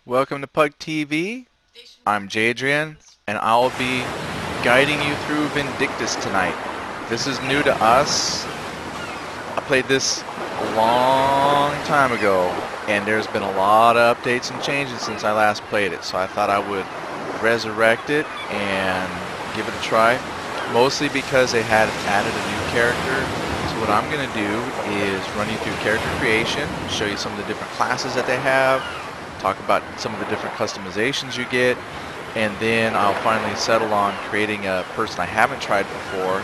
Welcome to Pug TV. I'm Jadrian, and I'll be guiding you through Vindictus tonight. This is new to us. I played this a long time ago, and there's been a lot of updates and changes since I last played it, so I thought I would resurrect it and give it a try, mostly because they had added a new character. So what I'm going to do is run you through character creation, show you some of the different classes that they have, talk about some of the different customizations you get, and then I'll finally settle on creating a person I haven't tried before,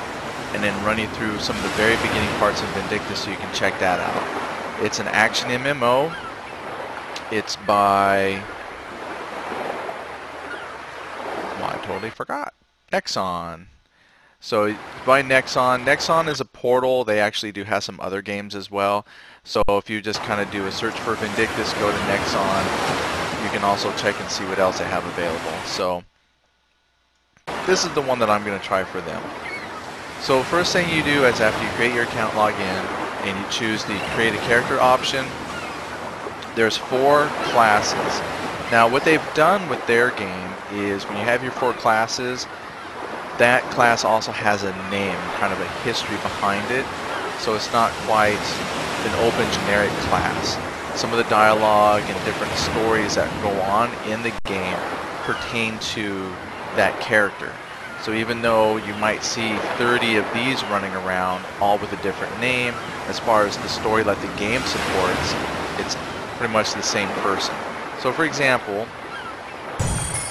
and then run you through some of the very beginning parts of Vindictus so you can check that out. It's an action MMO. It's by... well, I totally forgot. Nexon. So it's by Nexon. Nexon is a portal. They actually do have some other games as well. So if you just kind of do a search for Vindictus, go to Nexon. You can also check and see what else they have available. So this is the one that I'm going to try for them. So first thing you do is after you create your account, log in, and you choose the create a character option. There's 4 classes. Now what they've done with their game is when you have your 4 classes, that class also has a name, kind of a history behind it, so it's not quite an open generic class. Some of the dialogue and different stories that go on in the game pertain to that character. So even though you might see 30 of these running around, all with a different name, as far as the story that the game supports, it's pretty much the same person. So for example,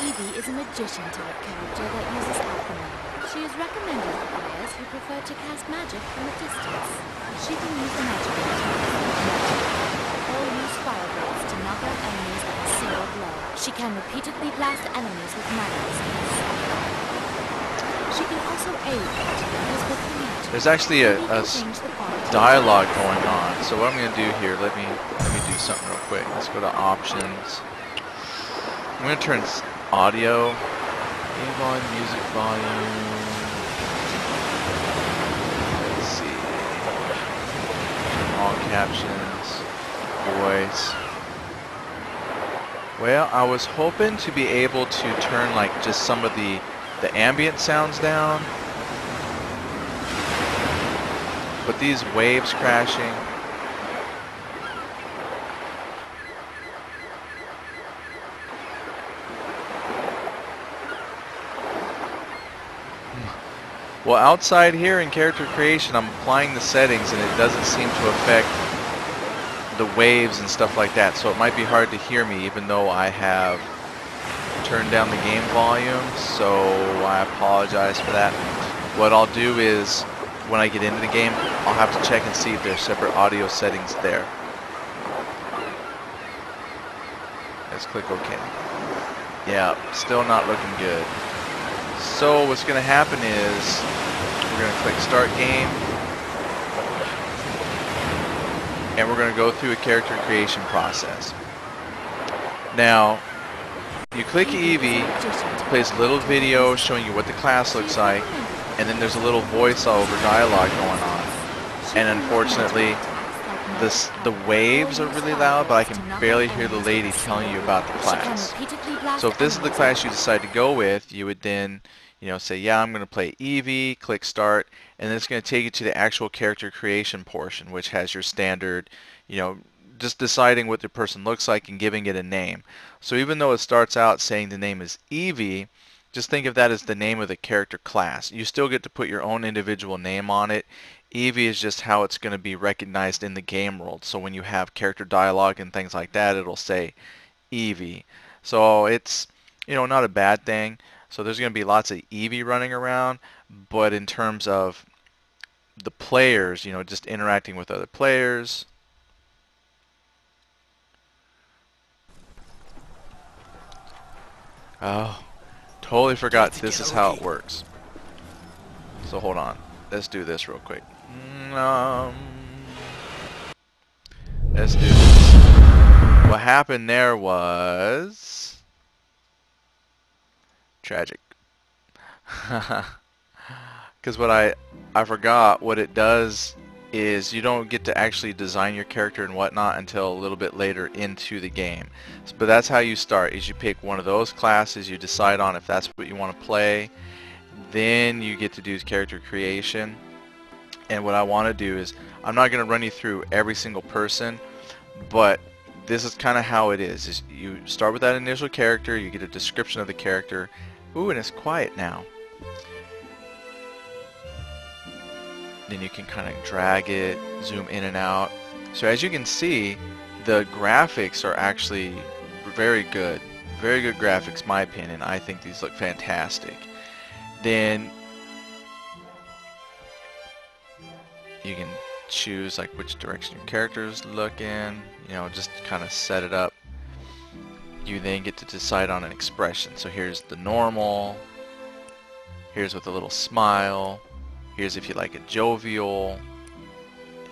Evie is a magician-type character that uses alchemy. She is recommended for players who prefer to cast magic from a distance. She can use the magic or use fire bolts to knock out enemies with a single blow. She can repeatedly blast enemies with magic spells. She can also aid players with her magic. there's actually a dialogue going on. So what I'm going to do here, let me do something real quick. Let's go to options. I'm going to turn audio, game volume, music volume. Let's see. All captions, voice. Well, I was hoping to be able to turn like just some of the ambient sounds down. But these waves crashing. Well, outside here in character creation, I'm applying the settings and it doesn't seem to affect the waves and stuff like that. So it might be hard to hear me even though I have turned down the game volume. So I apologize for that. What I'll do is when I get into the game, I'll have to check and see if there's separate audio settings there. Let's click OK. Yeah, still not looking good. So what's going to happen is we're going to click Start Game, and we're going to go through a character creation process. Now, you click Evie, it plays a little video showing you what the class looks like, and then there's a little voiceover dialogue going on. And unfortunately, the waves are really loud, but I can barely hear the lady telling you about the class. So if this is the class you decide to go with, you would then, say, yeah, I'm going to play Evie, click Start, and then it's going to take you to the actual character creation portion, which has your standard, just deciding what the person looks like and giving it a name. So even though it starts out saying the name is Evie, just think of that as the name of the character class. You still get to put your own individual name on it. Evie is just how it's going to be recognized in the game world. So when you have character dialogue and things like that, it'll say Evie. So it's, not a bad thing. So there's going to be lots of Evie running around, but in terms of the players, just interacting with other players. Oh, totally forgot this is how it works. So hold on. Let's do this real quick. Let's do this. What happened there was tragic. Because what I forgot what it does is you don't get to actually design your character and whatnot until a little bit later into the game. But that's how you start, is you pick one of those classes, you decide on if that's what you want to play, then you get to do character creation. And what I want to do is, I'm not going to run you through every single person, but this is kind of how it is you start with that initial character, you get a description of the character. Ooh, and it's quiet now. Then you can kind of drag it, zoom in and out. So as you can see, the graphics are actually very good. Very good graphics, my opinion. I think these look fantastic. Then you can choose like which direction your character is looking, you know, just kind of set it up. You then get to decide on an expression. So here's the normal, here's with a little smile, here's if you like a jovial,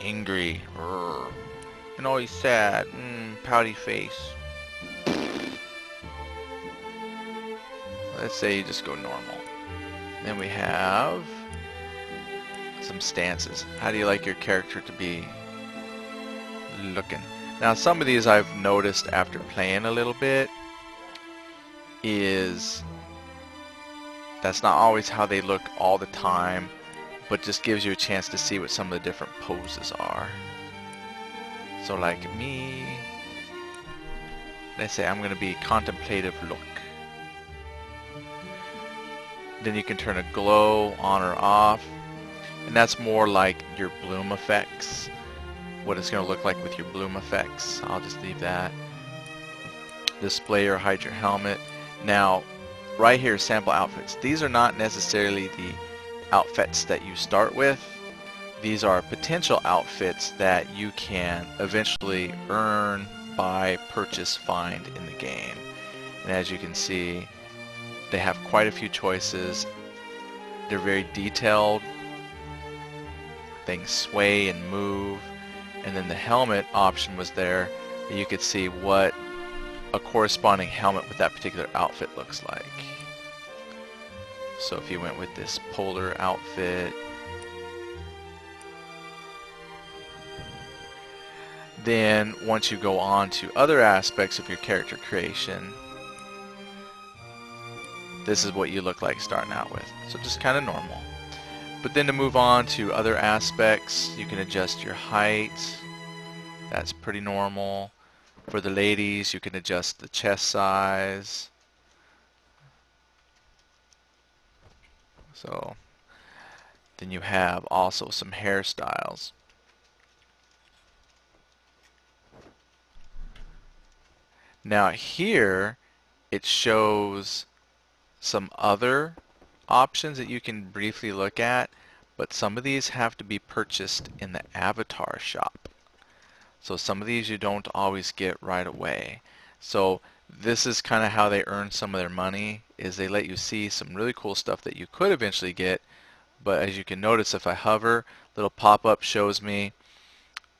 angry, you know, he's sad, pouty face. Let's say you just go normal. Then we have some stances. How do you like your character to be looking? Now some of these I've noticed after playing a little bit is that's not always how they look all the time, but just gives you a chance to see what some of the different poses are. So like me, let's say I'm going to be contemplative look. Then you can turn a glow on or off, and that's more like your bloom effects, what it's going to look like with your bloom effects. I'll just leave that. Display or hide your helmet. Now right here, sample outfits. These are not necessarily the outfits that you start with. These are potential outfits that you can eventually earn, buy, purchase, find in the game. And as you can see, they have quite a few choices. They're very detailed. Things sway and move. And then the helmet option was there. You could see what a corresponding helmet with that particular outfit looks like. So if you went with this polar outfit, then once you go on to other aspects of your character creation, this is what you look like starting out with. So just kind of normal. But then to move on to other aspects, you can adjust your height. That's pretty normal. For the ladies, you can adjust the chest size. So then you have also some hairstyles. Now here it shows some other options that you can briefly look at, but some of these have to be purchased in the avatar shop. So some of these you don't always get right away. So this is kind of how they earn some of their money, is they let you see some really cool stuff that you could eventually get, but as you can notice, if I hover, little pop-up shows me,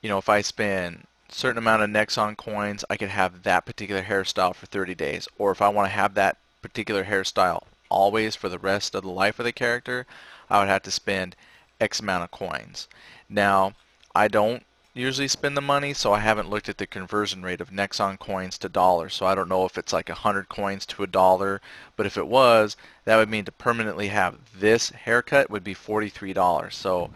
you know, if I spend a certain amount of Nexon coins, I could have that particular hairstyle for 30 days. Or if I want to have that particular hairstyle always for the rest of the life of the character, I would have to spend X amount of coins. Now, I don't usually spend the money, so I haven't looked at the conversion rate of Nexon coins to dollars, so I don't know if it's like 100 coins to $1, but if it was, that would mean to permanently have this haircut would be $43. So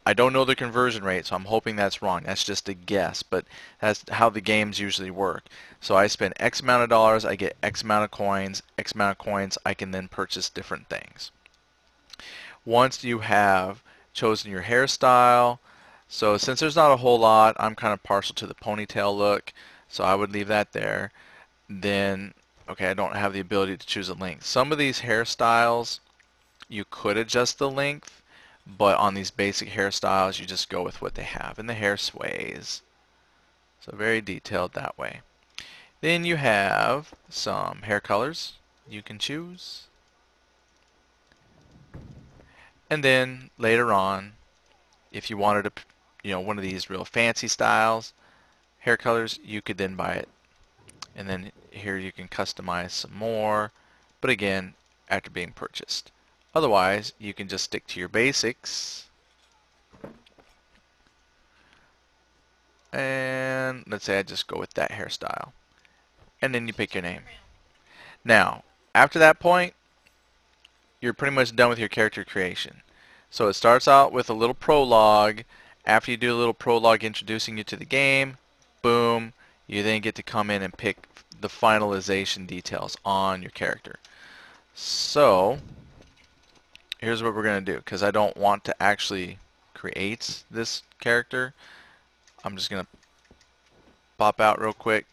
I don't know the conversion rate, so I'm hoping that's wrong. That's just a guess, but that's how the games usually work. So I spend X amount of dollars, I get X amount of coins, I can then purchase different things. Once you have chosen your hairstyle, so since there's not a whole lot, I'm kind of partial to the ponytail look, so I would leave that there. Then, okay, I don't have the ability to choose a length. Some of these hairstyles, you could adjust the length, but on these basic hairstyles, you just go with what they have, and the hair sways. So very detailed that way. Then you have some hair colors you can choose. And then later on, if you wanted to, you know, one of these real fancy styles, hair colors, you could then buy it. And then here you can customize some more, but again, after being purchased. Otherwise, you can just stick to your basics And let's say I just go with that hairstyle. And then you pick your name. Now, after that point, you're pretty much done with your character creation. So it starts out with a little prologue. After you do a little prologue introducing you to the game, boom, you then get to come in and pick the finalization details on your character. So here's what we're going to do, because I don't want to actually create this character. I'm just going to pop out real quick.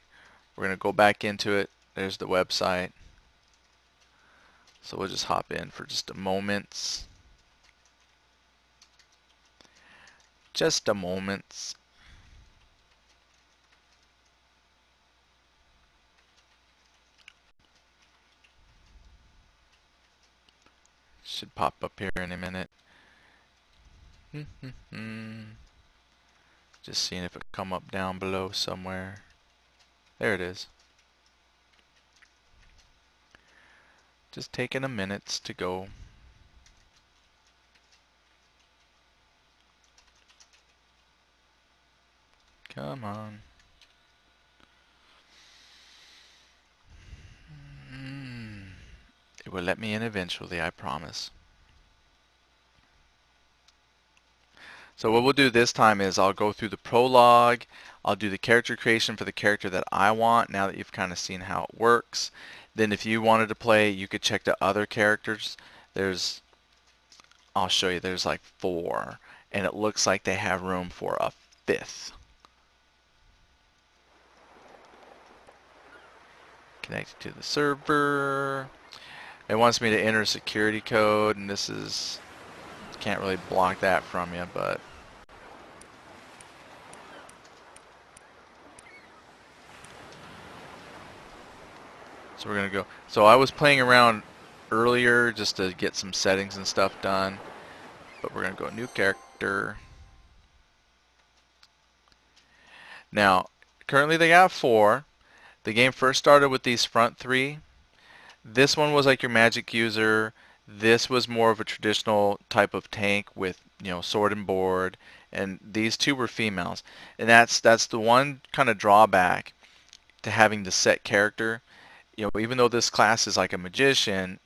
We're going to go back into it. There's the website. So we'll just hop in for just a moment. Just a moment. Should pop up here in a minute. Just seeing if it come up down below somewhere. There it is. Just taking a minute to go. Come on. It will let me in eventually, I promise. So what we'll do this time is I'll go through the prologue. I'll do the character creation for the character that I want, now that you've kind of seen how it works. Then if you wanted to play, you could check the other characters. I'll show you, there's like 4, and it looks like they have room for a 5th. Connected to the server. It wants me to enter a security code, and this is, can't really block that from you, but so we're gonna go. So I was playing around earlier just to get some settings and stuff done, but we're gonna go new character. Now currently they got 4. The game first started with these front 3. This one was like your magic user. This was more of a traditional type of tank with, you know, sword and board, and these 2 were females. And that's the one kind of drawback to having the set character. You know, even though this class is like a magician,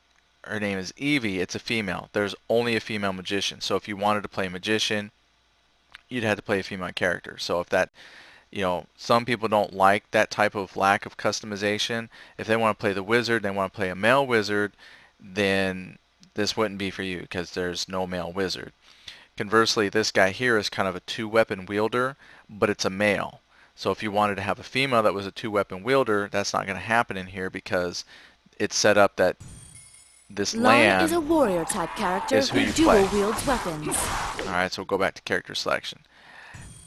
her name is Evie, it's a female. There's only a female magician. So if you wanted to play a magician, you'd have to play a female character. So if that, you know, some people don't like that type of lack of customization. If they want to play the wizard, they want to play a male wizard, then this wouldn't be for you because there's no male wizard. Conversely, this guy here is kind of a 2-weapon wielder, but it's a male. So if you wanted to have a female that was a 2-weapon wielder, that's not going to happen in here because it's set up that this Lan is a warrior type character is who you dual play. wields weapons. Alright, so we'll go back to character selection.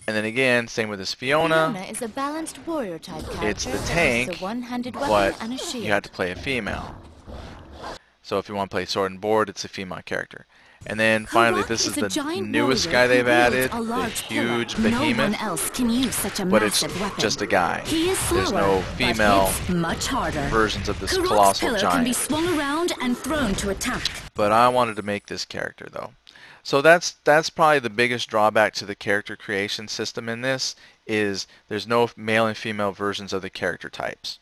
And then again, same with this Fiona. Fiona is a balanced warrior type character. It's the tank, a one-handed but weapon and a shield. you have to play a female. So if you want to play sword and board, it's a female character. And then finally, this is the newest guy they've added, the huge behemoth. No one else can use such a but it's massive weapon. just a guy. He is slower, There's no female much harder. versions of this Karot's colossal pillar giant. can be swung around and thrown to attack. But I wanted to make this character though. So that's probably the biggest drawback to the character creation system in this, is there's no male and female versions of the character types.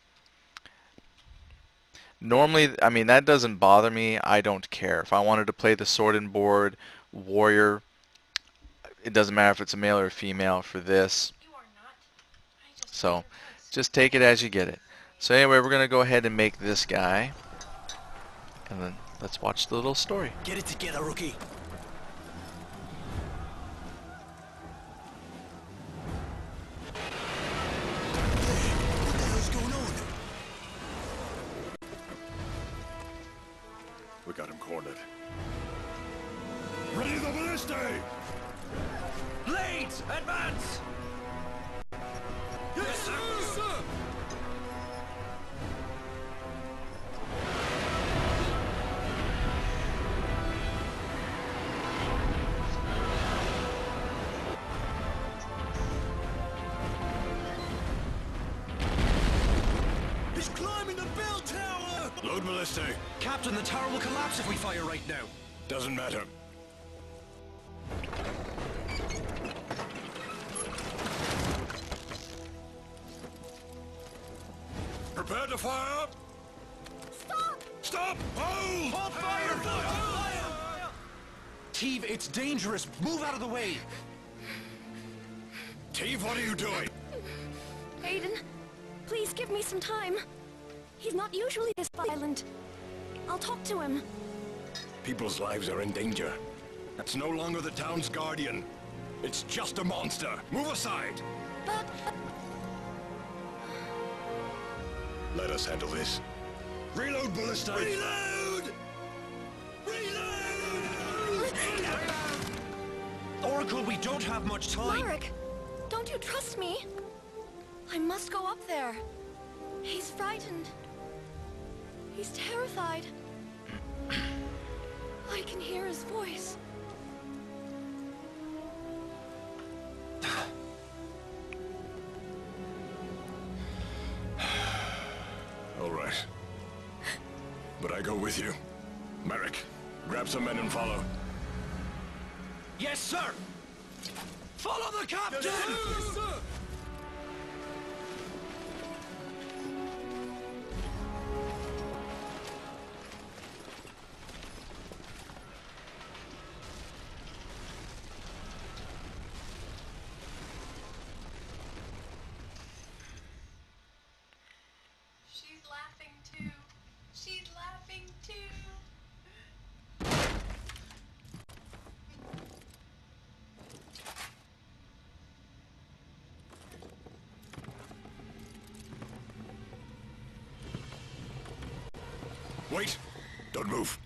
Normally, I mean, that doesn't bother me. I don't care. If I wanted to play the sword and board warrior, it doesn't matter if it's a male or a female for this. So just take it as you get it. So anyway, we're going to go ahead and make this guy. And then let's watch the little story. Get it together, rookie. What the hell's going on? We got him cornered. Ready the ballistae! Blades, advance! Yes, sir! Yes, sir! He's climbing the bell tower! Load ballistae. Captain, the tower will collapse if we fire right now. Doesn't matter. to fire! Stop! Stop! Hold! Hold fire! Fire! Teve, it's dangerous. Move out of the way. Teve, what are you doing? Aiden, please give me some time. He's not usually this violent. I'll talk to him. People's lives are in danger. That's no longer the town's guardian. It's just a monster. Move aside. But... Let us handle this. Reload, Ballista! Reload! Reload! Oracle, we don't have much time. Marek, don't you trust me? I must go up there. He's frightened. He's terrified. I can hear his voice. All right. But I go with you. Marek, grab some men and follow. Yes, sir! Follow the captain! Yes, sir! She's laughing too. She's laughing too. Wait! Don't move.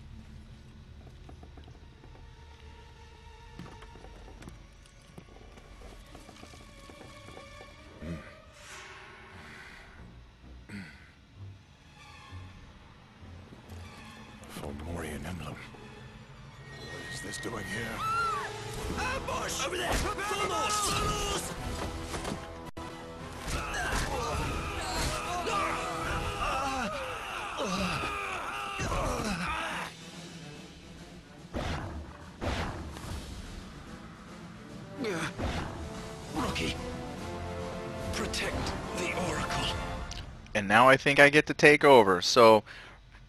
Fomorian emblem. What is this doing here? Ambush! Over there! Vamos! Rookie, protect the Oracle. And now I think I get to take over. So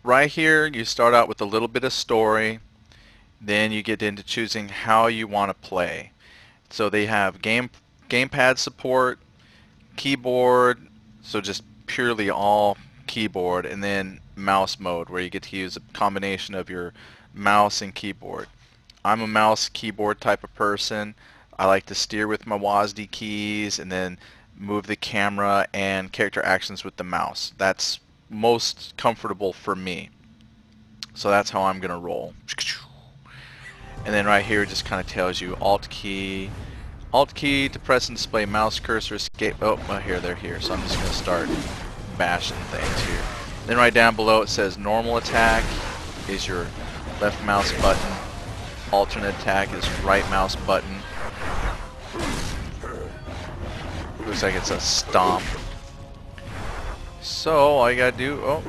right here you start out with a little bit of story, then you get into choosing how you want to play. So they have gamepad support, keyboard, so just purely all keyboard, and then mouse mode where you get to use a combination of your mouse and keyboard. I'm a mouse keyboard type of person. I like to steer with my WASD keys and then move the camera and character actions with the mouse. That's most comfortable for me. So that's how I'm gonna roll. And then right here it just kind of tells you Alt key to press and display mouse cursor, escape. Oh, well, here they're here. So I'm just gonna start bashing things here. Then right down below it says normal attack is your left mouse button. Alternate attack is right mouse button. Looks like it's a stomp. So all you gotta do,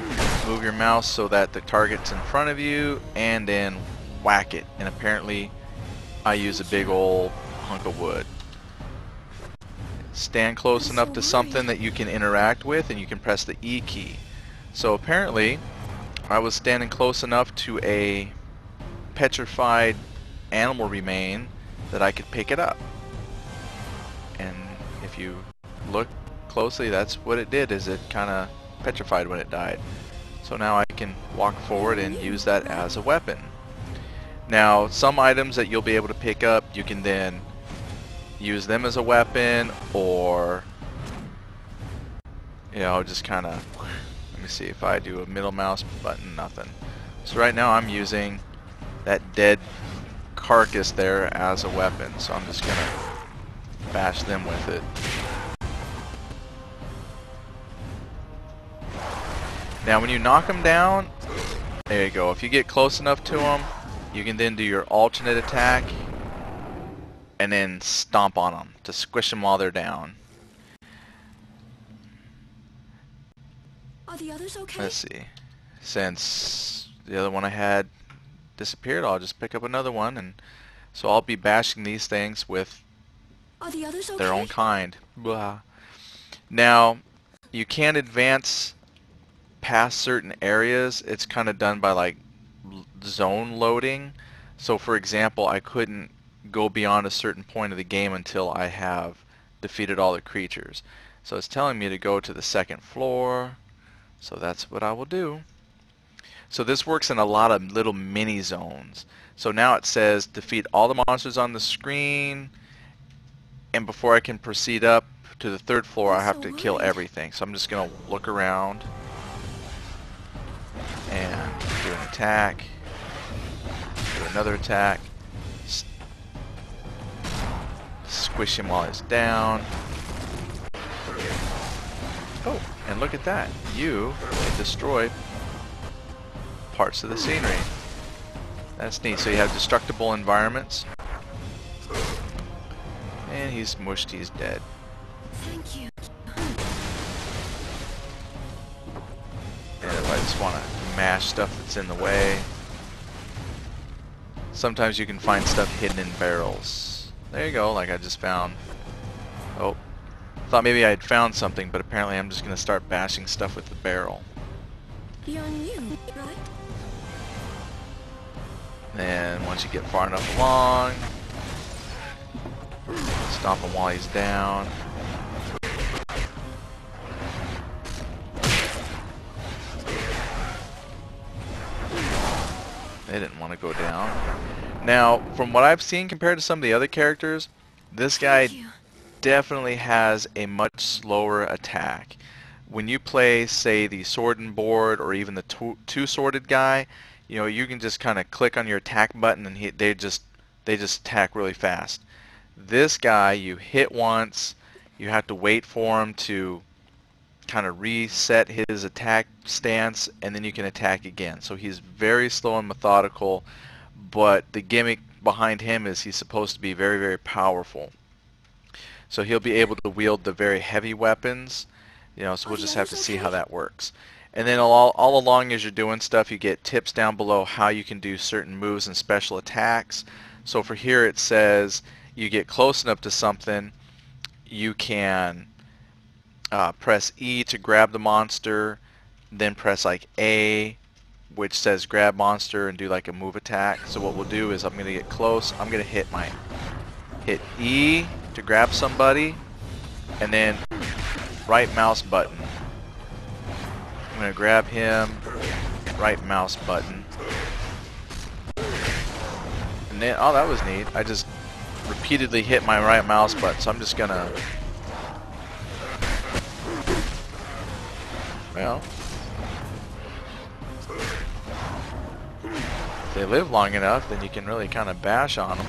move your mouse so that the target's in front of you, and then whack it. And apparently I use a big old hunk of wood. Stand close enough to something that you can interact with, and you can press the E key. So apparently I was standing close enough to a petrified animal remain that I could pick it up. And if you look closely, that's what it did, is it kind of petrified when it died. So now I can walk forward and use that as a weapon. Now some items that you'll be able to pick up, you can then use them as a weapon, or just kind of, let me see, if I do a middle mouse button, nothing. So right now I'm using that dead carcass there as a weapon, so I'm just gonna bash them with it. Now when you knock them down, there you go. If you get close enough to them, you can then do your alternate attack and then stomp on them to squish them while they're down. Are the others okay? Let's see. Since the other one I had disappeared, I'll just pick up another one, and so I'll be bashing these things with Are the others okay? their own kind. Blah. Now you can advance past certain areas, it's kind of done by like zone loading. So for example, I couldn't go beyond a certain point of the game until I have defeated all the creatures. So it's telling me to go to the second floor, so that's what I will do. So this works in a lot of little mini zones. So now it says defeat all the monsters on the screen, and before I can proceed up to the third floor, I have to kill everything. So I'm just going to look around and do an attack, do another attack, squish him while he's down. Oh, and look at that. You can destroy parts of the scenery. That's neat. So you have destructible environments. And he's mushed, he's dead. Thank you. And if I just want to mash stuff that's in the way. Sometimes you can find stuff hidden in barrels. There you go, like I just found. Oh, thought maybe I had found something, but apparently I'm just going to start bashing stuff with the barrel. You're new, right? And once you get far enough along, stomp him while he's down. They didn't want to go down. Now, from what I've seen compared to some of the other characters, this guy definitely has a much slower attack. When you play, say, the sword and board or even the two-sworded guy, you know, you can just kind of click on your attack button and they just attack really fast. This guy, you hit once, you have to wait for him to kind of reset his attack stance, and then you can attack again. So he's very slow and methodical, but the gimmick behind him is he's supposed to be very, very powerful. So he'll be able to wield the very heavy weapons, you know, so we'll just have to see how that works. And then all along as you're doing stuff, you get tips down below how you can do certain moves and special attacks. So for here it says you get close enough to something, you can press E to grab the monster, then press like A, which says grab monster, and do like a move attack. So what we'll do is I'm going to get close, I'm going to hit E to grab somebody, and then right mouse button. I'm going to grab him, right mouse button. And then, oh, that was neat. I just repeatedly hit my right mouse button, so I'm just going to, well, if they live long enough, then you can really kind of bash on them.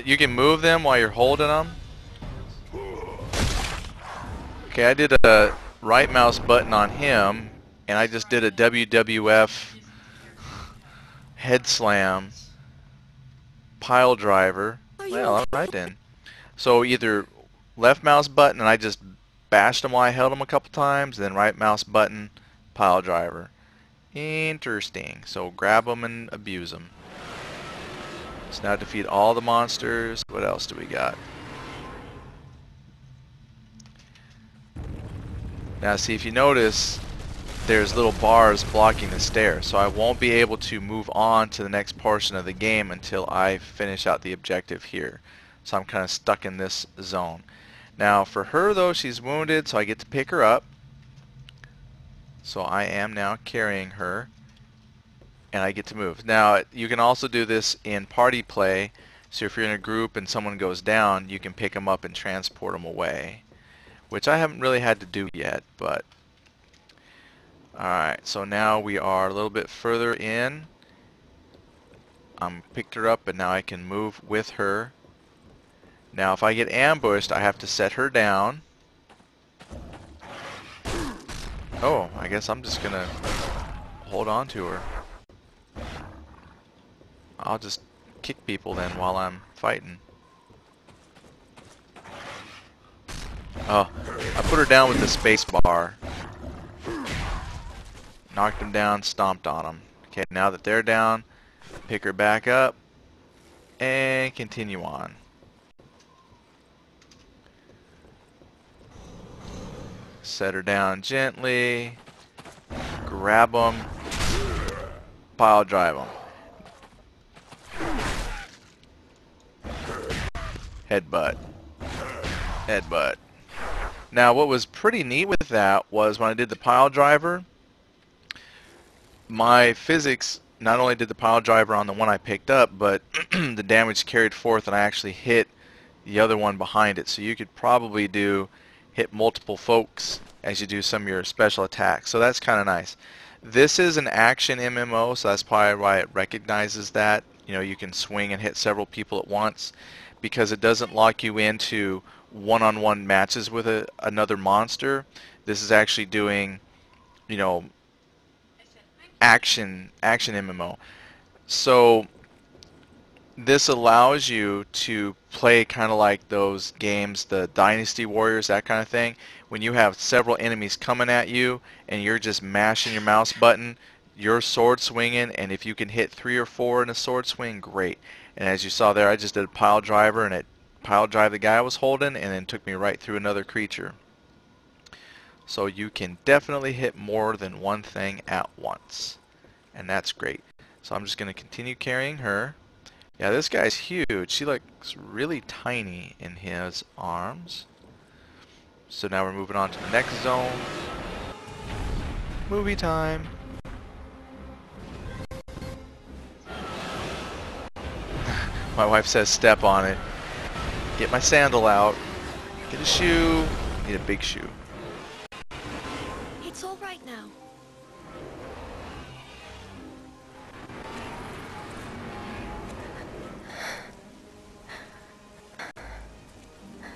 You can move them while you're holding them. Okay, I did a right mouse button on him, and I just did a WWF head slam pile driver. Well, alright then. So either left mouse button and I just bashed him while I held him a couple times, then right mouse button, pile driver. Interesting. So grab them and abuse them. Let's now defeat all the monsters. What else do we got? Now see, if you notice, there's little bars blocking the stairs, so I won't be able to move on to the next portion of the game until I finish out the objective here. So I'm kind of stuck in this zone. Now for her though, she's wounded, so I get to pick her up. So I am now carrying her, and I get to move. Now you can also do this in party play, so if you're in a group and someone goes down, you can pick them up and transport them away, which I haven't really had to do yet, but alright, so now we are a little bit further in. Picked her up, and now I can move with her. Now if I get ambushed, I have to set her down. Oh, I guess I'm just gonna hold on to her. I'll just kick people then while I'm fighting. Oh, I put her down with the space bar. Knocked them down, stomped on them. Okay, now that they're down, pick her back up and continue on. Set her down gently. Grab them. Pile drive them. Headbutt. Headbutt. Now what was pretty neat with that was when I did the pile driver, my physics not only did the pile driver on the one I picked up, but the damage carried forth and I actually hit the other one behind it. So you could probably hit multiple folks as you do some of your special attacks. So that's kind of nice. This is an action MMO, so that's probably why it recognizes that. You know, you can swing and hit several people at once because it doesn't lock you into one-on-one matches with another monster. This is actually doing, you know, action MMO. So this allows you to play kind of like those games, the Dynasty Warriors, that kind of thing, when you have several enemies coming at you and you're just mashing your mouse button, you're sword swinging, and if you can hit 3 or 4 in a sword swing, great. And as you saw there, I just did a pile driver and it pile drive the guy I was holding and then took me right through another creature. So you can definitely hit more than one thing at once, and that's great. So I'm just going to continue carrying her. Yeah, this guy's huge. She looks really tiny in his arms. So now we're moving on to the next zone. Movie time. My wife says step on it. Get my sandal out. Get a shoe. Need a big shoe. It's all right now.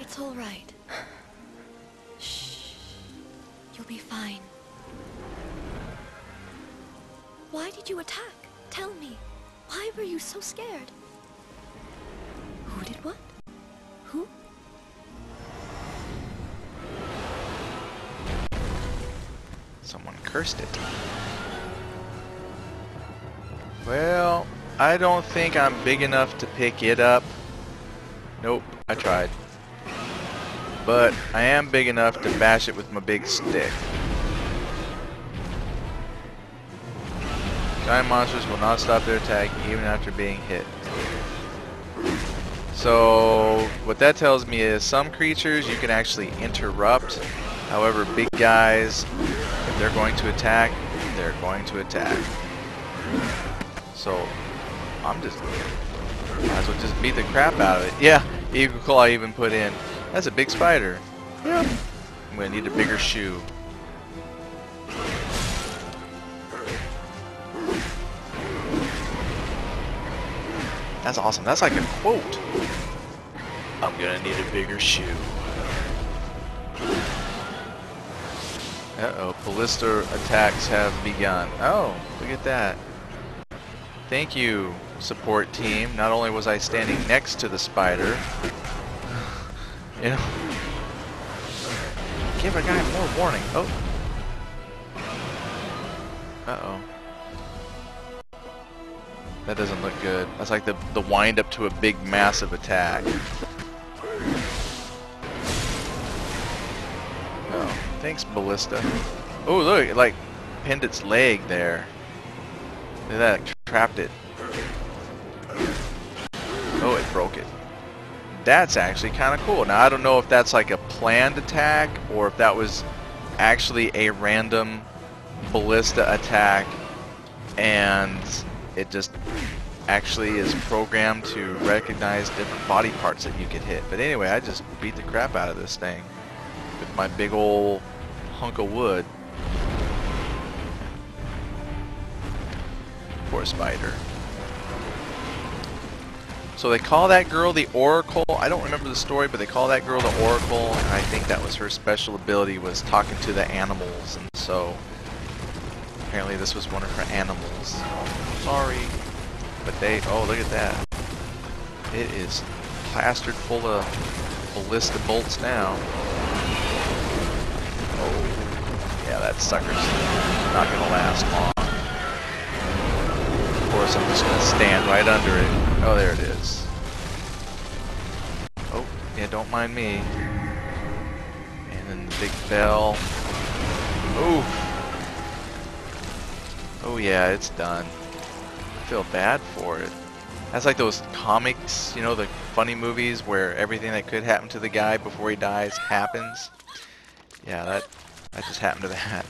It's all right. Shh. You'll be fine. Why did you attack? Tell me. Why were you so scared? Who did what? Who? Someone cursed it. Well, I don't think I'm big enough to pick it up. Nope, I tried. But I am big enough to bash it with my big stick. Giant monsters will not stop their attack even after being hit. So what that tells me is some creatures you can actually interrupt. However, big guys, if they're going to attack, they're going to attack. So I'm just might as well just beat the crap out of it. Yeah, Eagle Claw even put in. That's a big spider. Yeah. I'm gonna need a bigger shoe. That's awesome. That's like a quote. I'm gonna need a bigger shoe. Uh-oh, ballista attacks have begun. Oh, look at that. Thank you, support team. Not only was I standing next to the spider, you know, give a guy more warning. Oh. Uh-oh. That doesn't look good. That's like the wind up to a big, massive attack. Oh, thanks, Ballista. Oh, look, it like pinned its leg there. Look at that, it trapped it. Oh, it broke it. That's actually kind of cool. Now, I don't know if that's like a planned attack or if that was actually a random Ballista attack and it just actually is programmed to recognize different body parts that you could hit. But anyway, I just beat the crap out of this thing with my big old hunk of wood. Poor spider. So they call that girl the Oracle. I don't remember the story, but they call that girl the Oracle, and I think that was her special ability, was talking to the animals, and so apparently this was one of her animals. Sorry. But they, oh, look at that. It is plastered full of ballista bolts now. Oh, yeah, that sucker's not going to last long. Of course, I'm just going to stand right under it. Oh, there it is. Oh, yeah, don't mind me. And then the big bell. Oof. Oh yeah, it's done. I feel bad for it. That's like those comics, you know, the funny movies where everything that could happen to the guy before he dies happens. Yeah, that just happened to that.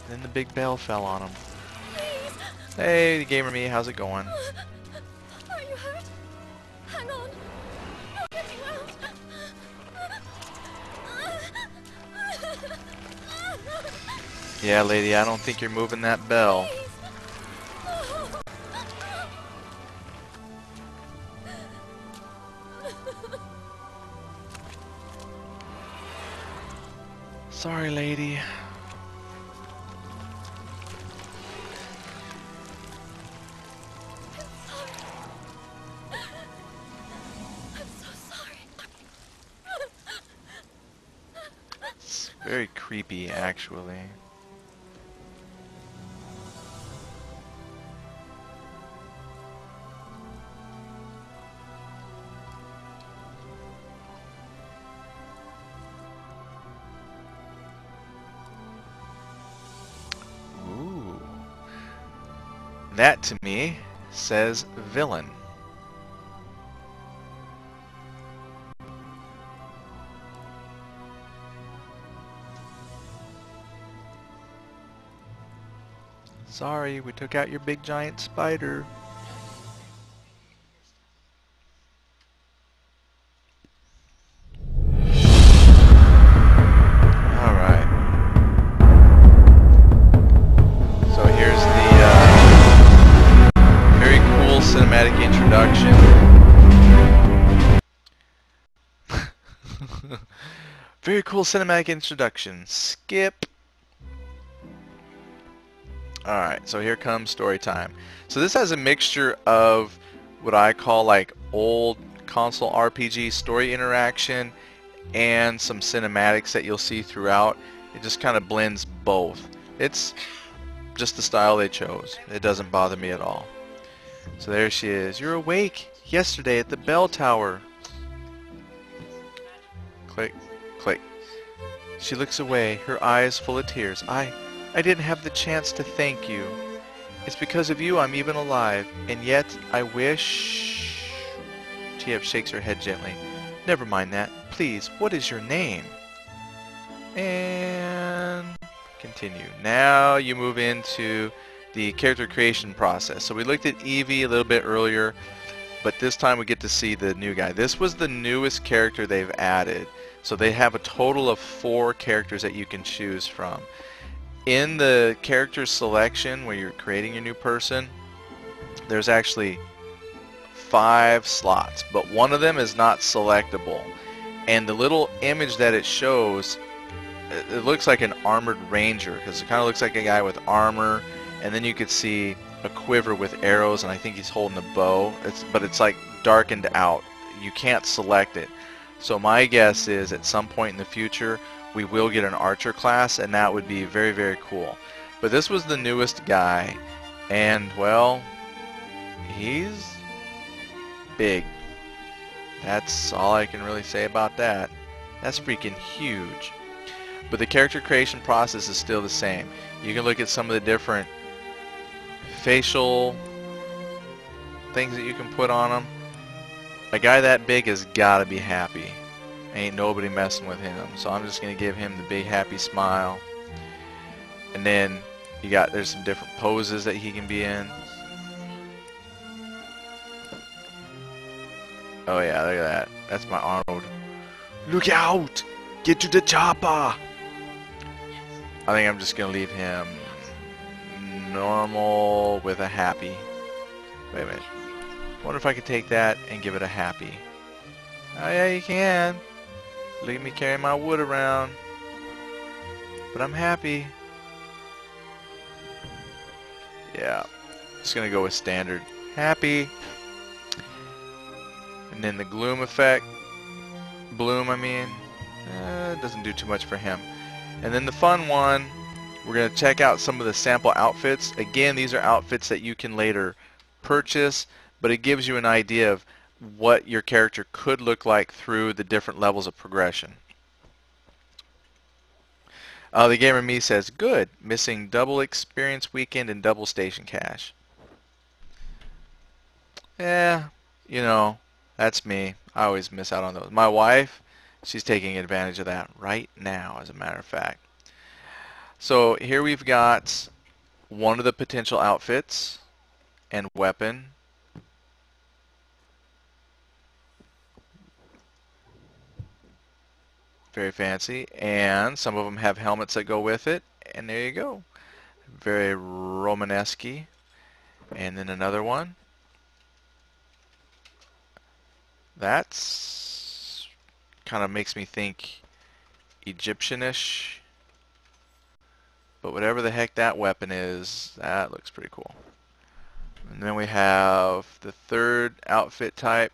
And then the big bell fell on him. Hey, Gamer Me, how's it going? Are you hurt? Hang on. I'll get you out. Yeah, lady, I don't think you're moving that bell. Sorry, lady. I'm so sorry. It's very creepy, actually. Ooh. That, to me, says villain. Sorry, we took out your big giant spider. Alright. So here's the very cool cinematic introduction. Very cool cinematic introduction. Skip. Alright, so here comes story time. So this has a mixture of what I call like old console RPG story interaction and some cinematics that you'll see throughout. It just kind of blends both. It's just the style they chose. It doesn't bother me at all. So there she is. You're awake yesterday at the bell tower. Click, click. She looks away, her eyes full of tears. I didn't have the chance to thank you. It's because of you I'm even alive, and yet I wish... TF shakes her head gently. Never mind that. Please, what is your name? And... continue. Now you move into the character creation process. So we looked at Eevee a little bit earlier, but this time we get to see the new guy. This was the newest character they've added. So they have a total of 4 characters that you can choose from. In the character selection, where you're creating your new person, there's actually 5 slots, but one of them is not selectable. And the little image that it shows, it looks like an armored ranger, because it kind of looks like a guy with armor, and then you could see a quiver with arrows, and I think he's holding a bow. But it's like darkened out. You can't select it. So my guess is at some point in the future, we will get an archer class, and that would be very, very cool. But this was the newest guy, and well, he's big. That's all I can really say about that. That's freaking huge. But the character creation process is still the same. You can look at some of the different facial things that you can put on them. A guy that big has got to be happy. Ain't nobody messing with him. So I'm just going to give him the big happy smile. And then there's some different poses that he can be in. Oh yeah, look at that. That's my Arnold. Look out! Get to the chopper! I think I'm just going to leave him normal with a happy. Wait a minute. Wonder if I could take that and give it a happy. Oh yeah, you can. Look at me carrying my wood around. But I'm happy. Yeah. Just gonna go with standard. Happy. And then the gloom effect. Bloom, I mean. Doesn't do too much for him. And then the fun one, we're gonna check out some of the sample outfits. Again, these are outfits that you can later purchase, but it gives you an idea of what your character could look like through the different levels of progression. The gamer me says, good. Missing double experience weekend and double station cash. Yeah, you know, that's me. I always miss out on those. My wife, she's taking advantage of that right now, as a matter of fact. So here we've got one of the potential outfits and weapon. Very fancy. And some of them have helmets that go with it. And there you go. Very Romanesque. And then another one. That's kind of makes me think Egyptianish. But whatever the heck that weapon is, that looks pretty cool. And then we have the third outfit type.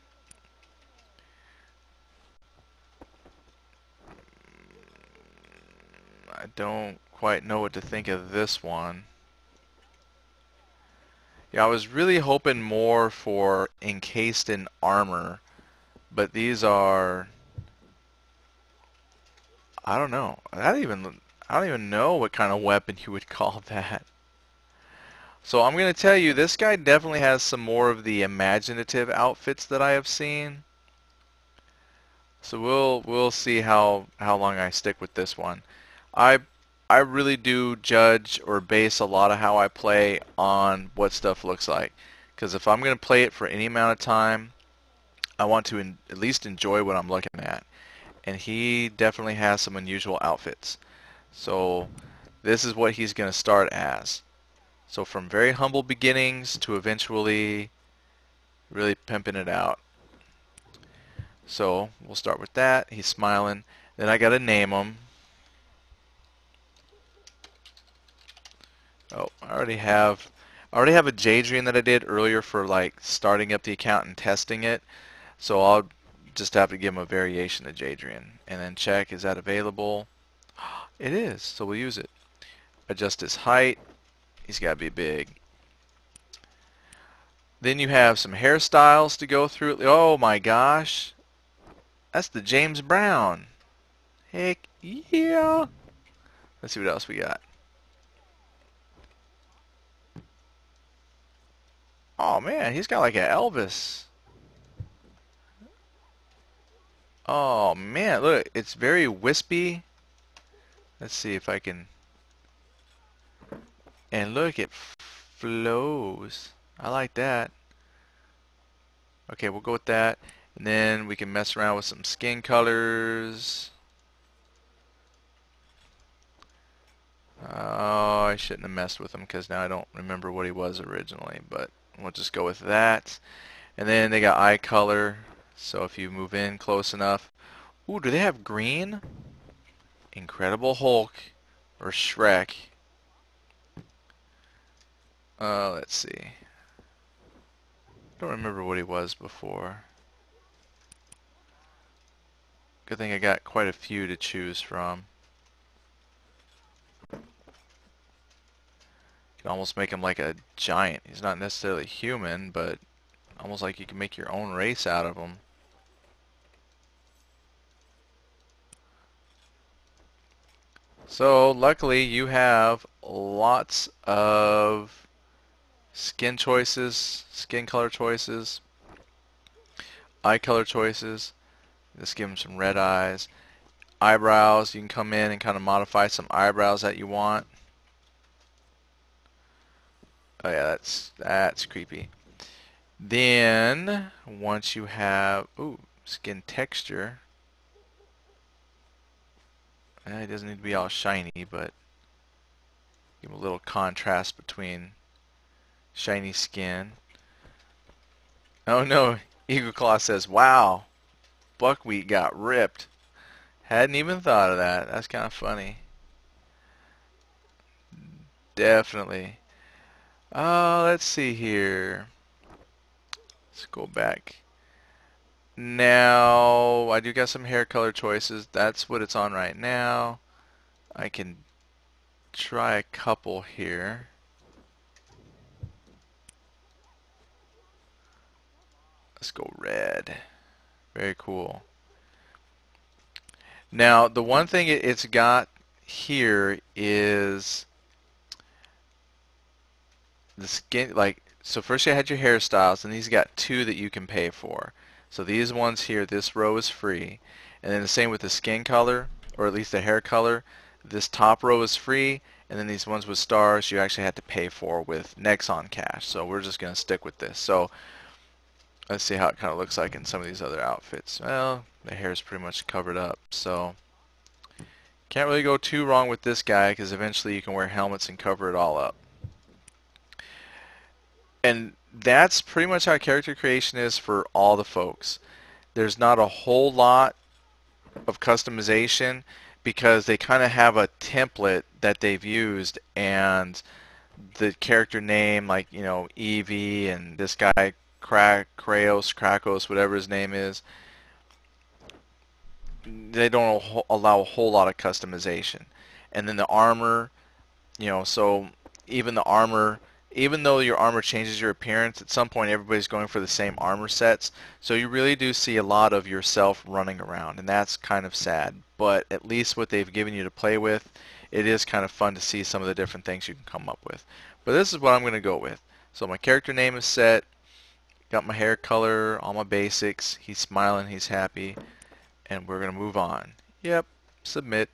I don't quite know what to think of this one. Yeah, I was really hoping more for encased in armor, but these are, I don't know. I don't even know what kind of weapon you would call that. So I'm going to tell you, this guy definitely has some more of the imaginative outfits that I have seen. So we'll see how long I stick with this one. I I really do judge or base a lot of how I play on what stuff looks like. Because if I'm going to play it for any amount of time, I want to at least enjoy what I'm looking at. And he definitely has some unusual outfits. So this is what he's going to start as. So from very humble beginnings to eventually really pimping it out. So we'll start with that. He's smiling. Then I got to name him. Oh, I already have a Jadrian that I did earlier for like starting up the account and testing it. So I'll just have to give him a variation of Jadrian and then check, is that available? It is, so we'll use it. Adjust his height. He's got to be big. Then you have some hairstyles to go through. Oh my gosh. That's the James Brown. Heck yeah. Let's see what else we got. Oh man, he's got like an Elvis. Oh man, look, it's very wispy. Let's see if I can. And look, it flows. I like that. Okay, we'll go with that. And then we can mess around with some skin colors. Oh, I shouldn't have messed with him because now I don't remember what he was originally. But we'll just go with that. And then they got eye color. So if you move in close enough. Ooh, do they have green? Incredible Hulk or Shrek. Let's see. Don't remember what he was before. Good thing I got quite a few to choose from. You can almost make him like a giant. He's not necessarily human, but almost like you can make your own race out of him. So luckily you have lots of skin choices, skin color choices, eye color choices. Just give him some red eyes. Eyebrows, you can come in and kind of modify some eyebrows that you want. Oh yeah, that's creepy. Then once you have skin texture, it doesn't need to be all shiny, but give him a little contrast between shiny skin. Oh no, Eagle Claw says, "Wow, buckwheat got ripped." Hadn't even thought of that. That's kind of funny. Definitely. Let's see here. Let's go back. Now, I do got some hair color choices. That's what it's on right now. I can try a couple here. Let's go red. Very cool. Now, the one thing it's got here is the skin, like, so first you had your hairstyles, and these got two that you can pay for. So these ones here, this row is free. And then the same with the skin color, or at least the hair color. This top row is free, and then these ones with stars you actually had to pay for with Nexon cash. So we're just going to stick with this. So let's see how it kind of looks like in some of these other outfits. Well, the hair is pretty much covered up, so can't really go too wrong with this guy, because eventually you can wear helmets and cover it all up. And that's pretty much how character creation is for all the folks. There's not a whole lot of customization, because they kind of have a template that they've used, and the character name, like, you know, Evie and this guy Krakos, whatever his name is, they don't allow a whole lot of customization. And then the armor, you know, so even the armor, even though your armor changes your appearance, at some point everybody's going for the same armor sets. So you really do see a lot of yourself running around, and that's kind of sad. But at least what they've given you to play with, it is kind of fun to see some of the different things you can come up with. But this is what I'm going to go with. So my character name is set, got my hair color, all my basics, he's smiling, he's happy, and we're going to move on. Yep, submit.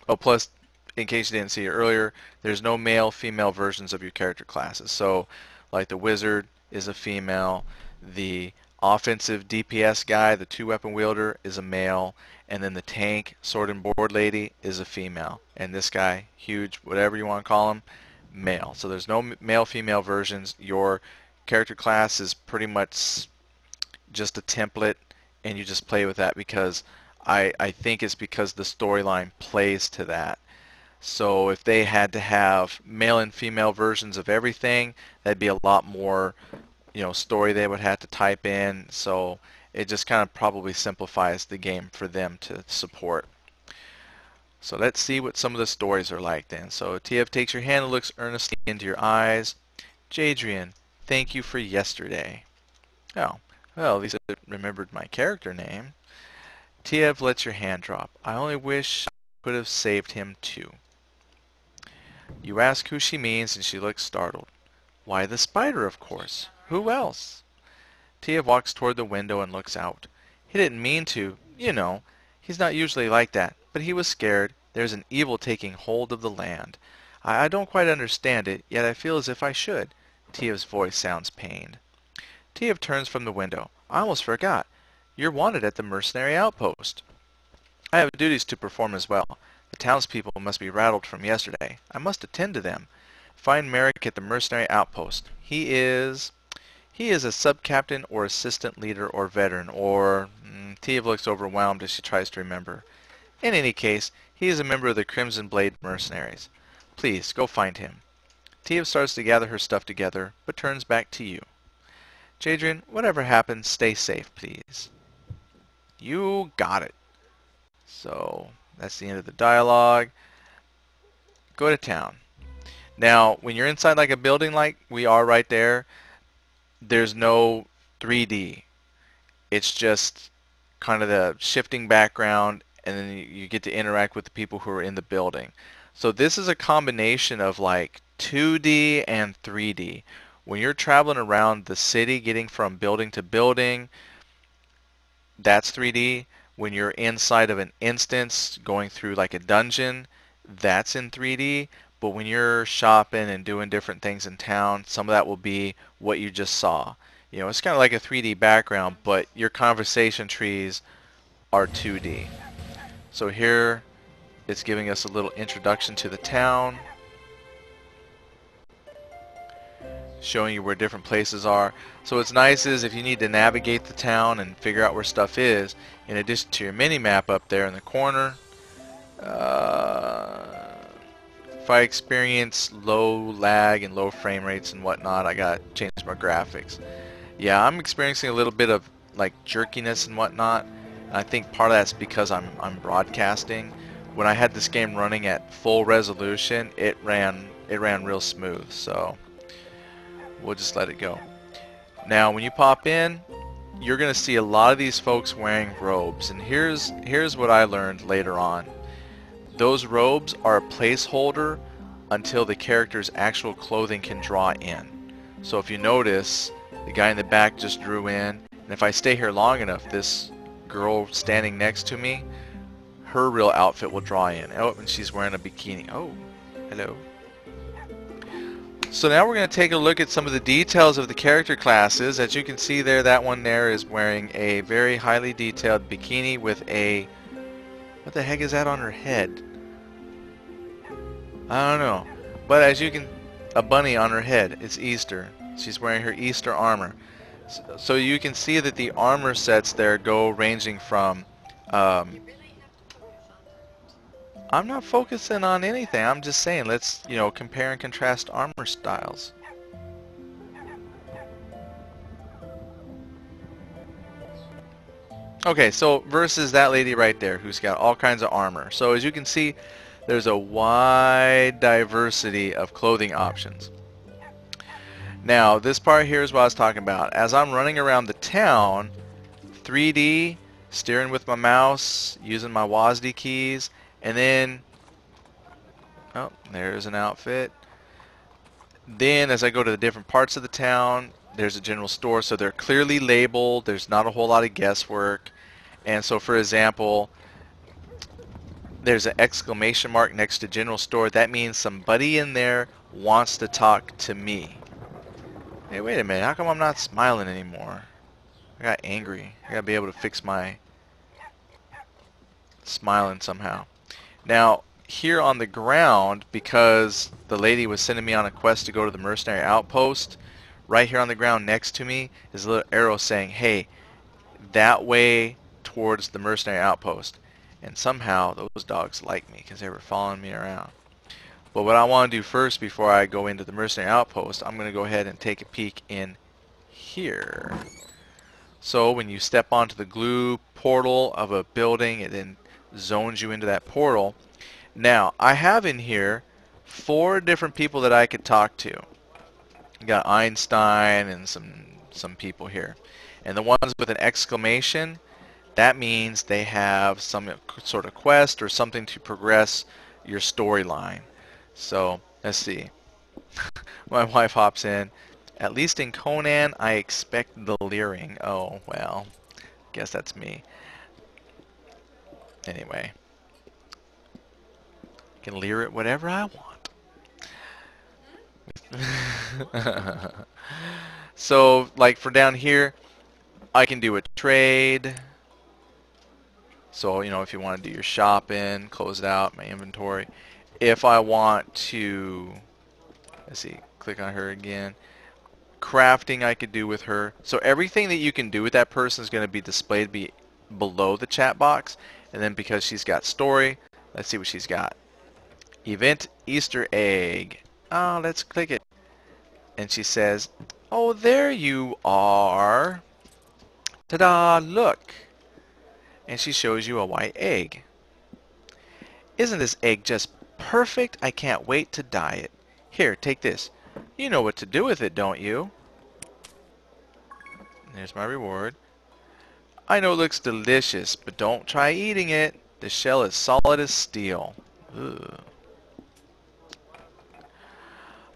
Oh, plus, in case you didn't see it earlier, there's no male, female versions of your character classes. So, like the wizard is a female, the offensive DPS guy, the two-weapon wielder, is a male, and then the tank, sword and board lady, is a female. And this guy, huge, whatever you want to call him, male. So there's no male-female versions. Your character class is pretty much just a template, and you just play with that, because I think it's because the storyline plays to that. So if they had to have male and female versions of everything, that'd be a lot more, you know, story they would have to type in. So it just kind of probably simplifies the game for them to support. So let's see what some of the stories are like then. So TF takes your hand and looks earnestly into your eyes. Jadrian, thank you for yesterday. Oh, well, at least I remembered my character name. Tiev lets your hand drop. I only wish I could have saved him too. You ask who she means, and she looks startled. Why, the spider, of course. Who else? Tiev walks toward the window and looks out. He didn't mean to, you know. He's not usually like that, but he was scared. There's an evil taking hold of the land. I don't quite understand it, yet I feel as if I should. Tiev's voice sounds pained. Tiev turns from the window. I almost forgot. You're wanted at the mercenary outpost. I have duties to perform as well. The townspeople must be rattled from yesterday. I must attend to them. Find Merrick at the mercenary outpost. He is a sub-captain or assistant leader or veteran, or... Tiev looks overwhelmed as she tries to remember. In any case, he is a member of the Crimson Blade mercenaries. Please, go find him. Tiev starts to gather her stuff together, but turns back to you. Jadrian, whatever happens, stay safe, please. You got it. So, that's the end of the dialogue. Go to town. Now, when you're inside like a building like we are right there, there's no 3D. It's just kind of the shifting background, and then you get to interact with the people who are in the building. So this is a combination of like 2D and 3D. When you're traveling around the city, getting from building to building, that's 3D. When you're inside of an instance, going through like a dungeon, that's in 3D. But when you're shopping and doing different things in town, some of that will be what you just saw. You know, it's kind of like a 3D background, but your conversation trees are 2D. So here, it's giving us a little introduction to the town, showing you where different places are. So what's nice is if you need to navigate the town and figure out where stuff is, in addition to your mini-map up there in the corner, if I experience low lag and low frame rates and whatnot, I gotta change my graphics. Yeah, I'm experiencing a little bit of like jerkiness and whatnot. I think part of that's because I'm broadcasting. When I had this game running at full resolution, it ran real smooth. So we'll just let it go. Now, when you pop in, you're going to see a lot of these folks wearing robes. And here's what I learned later on. Those robes are a placeholder until the character's actual clothing can draw in. So if you notice, the guy in the back just drew in, and if I stay here long enough, this girl standing next to me, her real outfit will draw in. Oh, and she's wearing a bikini. Oh, hello. So now we're going to take a look at some of the details of the character classes. As you can see there, that one there is wearing a very highly detailed bikini with a... what the heck is that on her head? I don't know. But as you can... a bunny on her head. It's Easter. She's wearing her Easter armor. So you can see that the armor sets there go ranging from... I'm not focusing on anything. I'm just saying, let's, you know, compare and contrast armor styles. Okay, so versus that lady right there who's got all kinds of armor. So as you can see, there's a wide diversity of clothing options. Now, this part here is what I was talking about. As I'm running around the town, 3D, steering with my mouse, using my WASD keys, and then, oh, there's an outfit. Then as I go to the different parts of the town, there's a general store, so they're clearly labeled. There's not a whole lot of guesswork. And so, for example, there's an exclamation mark next to general store. That means somebody in there wants to talk to me. Hey, wait a minute. How come I'm not smiling anymore? I got angry. I gotta be able to fix my smiling somehow. Now, here on the ground, because the lady was sending me on a quest to go to the mercenary outpost, right here on the ground next to me is a little arrow saying, hey, that way towards the mercenary outpost. And somehow those dogs like me because they were following me around. But what I want to do first before I go into the mercenary outpost, I'm going to go ahead and take a peek in here. So when you step onto the glue portal of a building, it then zones you into that portal. Now, I have in here 4 different people that I could talk to. You got Einstein and some people here. And the ones with an exclamation, that means they have some sort of quest or something to progress your storyline. So, let's see. My wife hops in. At least in Conan, I expect the leering. Oh, well, guess that's me. Anyway. I can leer at whatever I want. So, like for down here, I can do a trade. So, you know, if you want to do your shopping, close it out, my inventory. If I want to, let's see, click on her again. Crafting I could do with her. So everything that you can do with that person is going to be displayed below the chat box. And then because she's got story, let's see what she's got. Event Easter egg. Oh, let's click it. And she says, oh, there you are. Ta-da, look. And she shows you a white egg. Isn't this egg just perfect? I can't wait to dye it. Here, take this. You know what to do with it, don't you? There's my reward. I know it looks delicious, but don't try eating it. The shell is solid as steel. Ugh.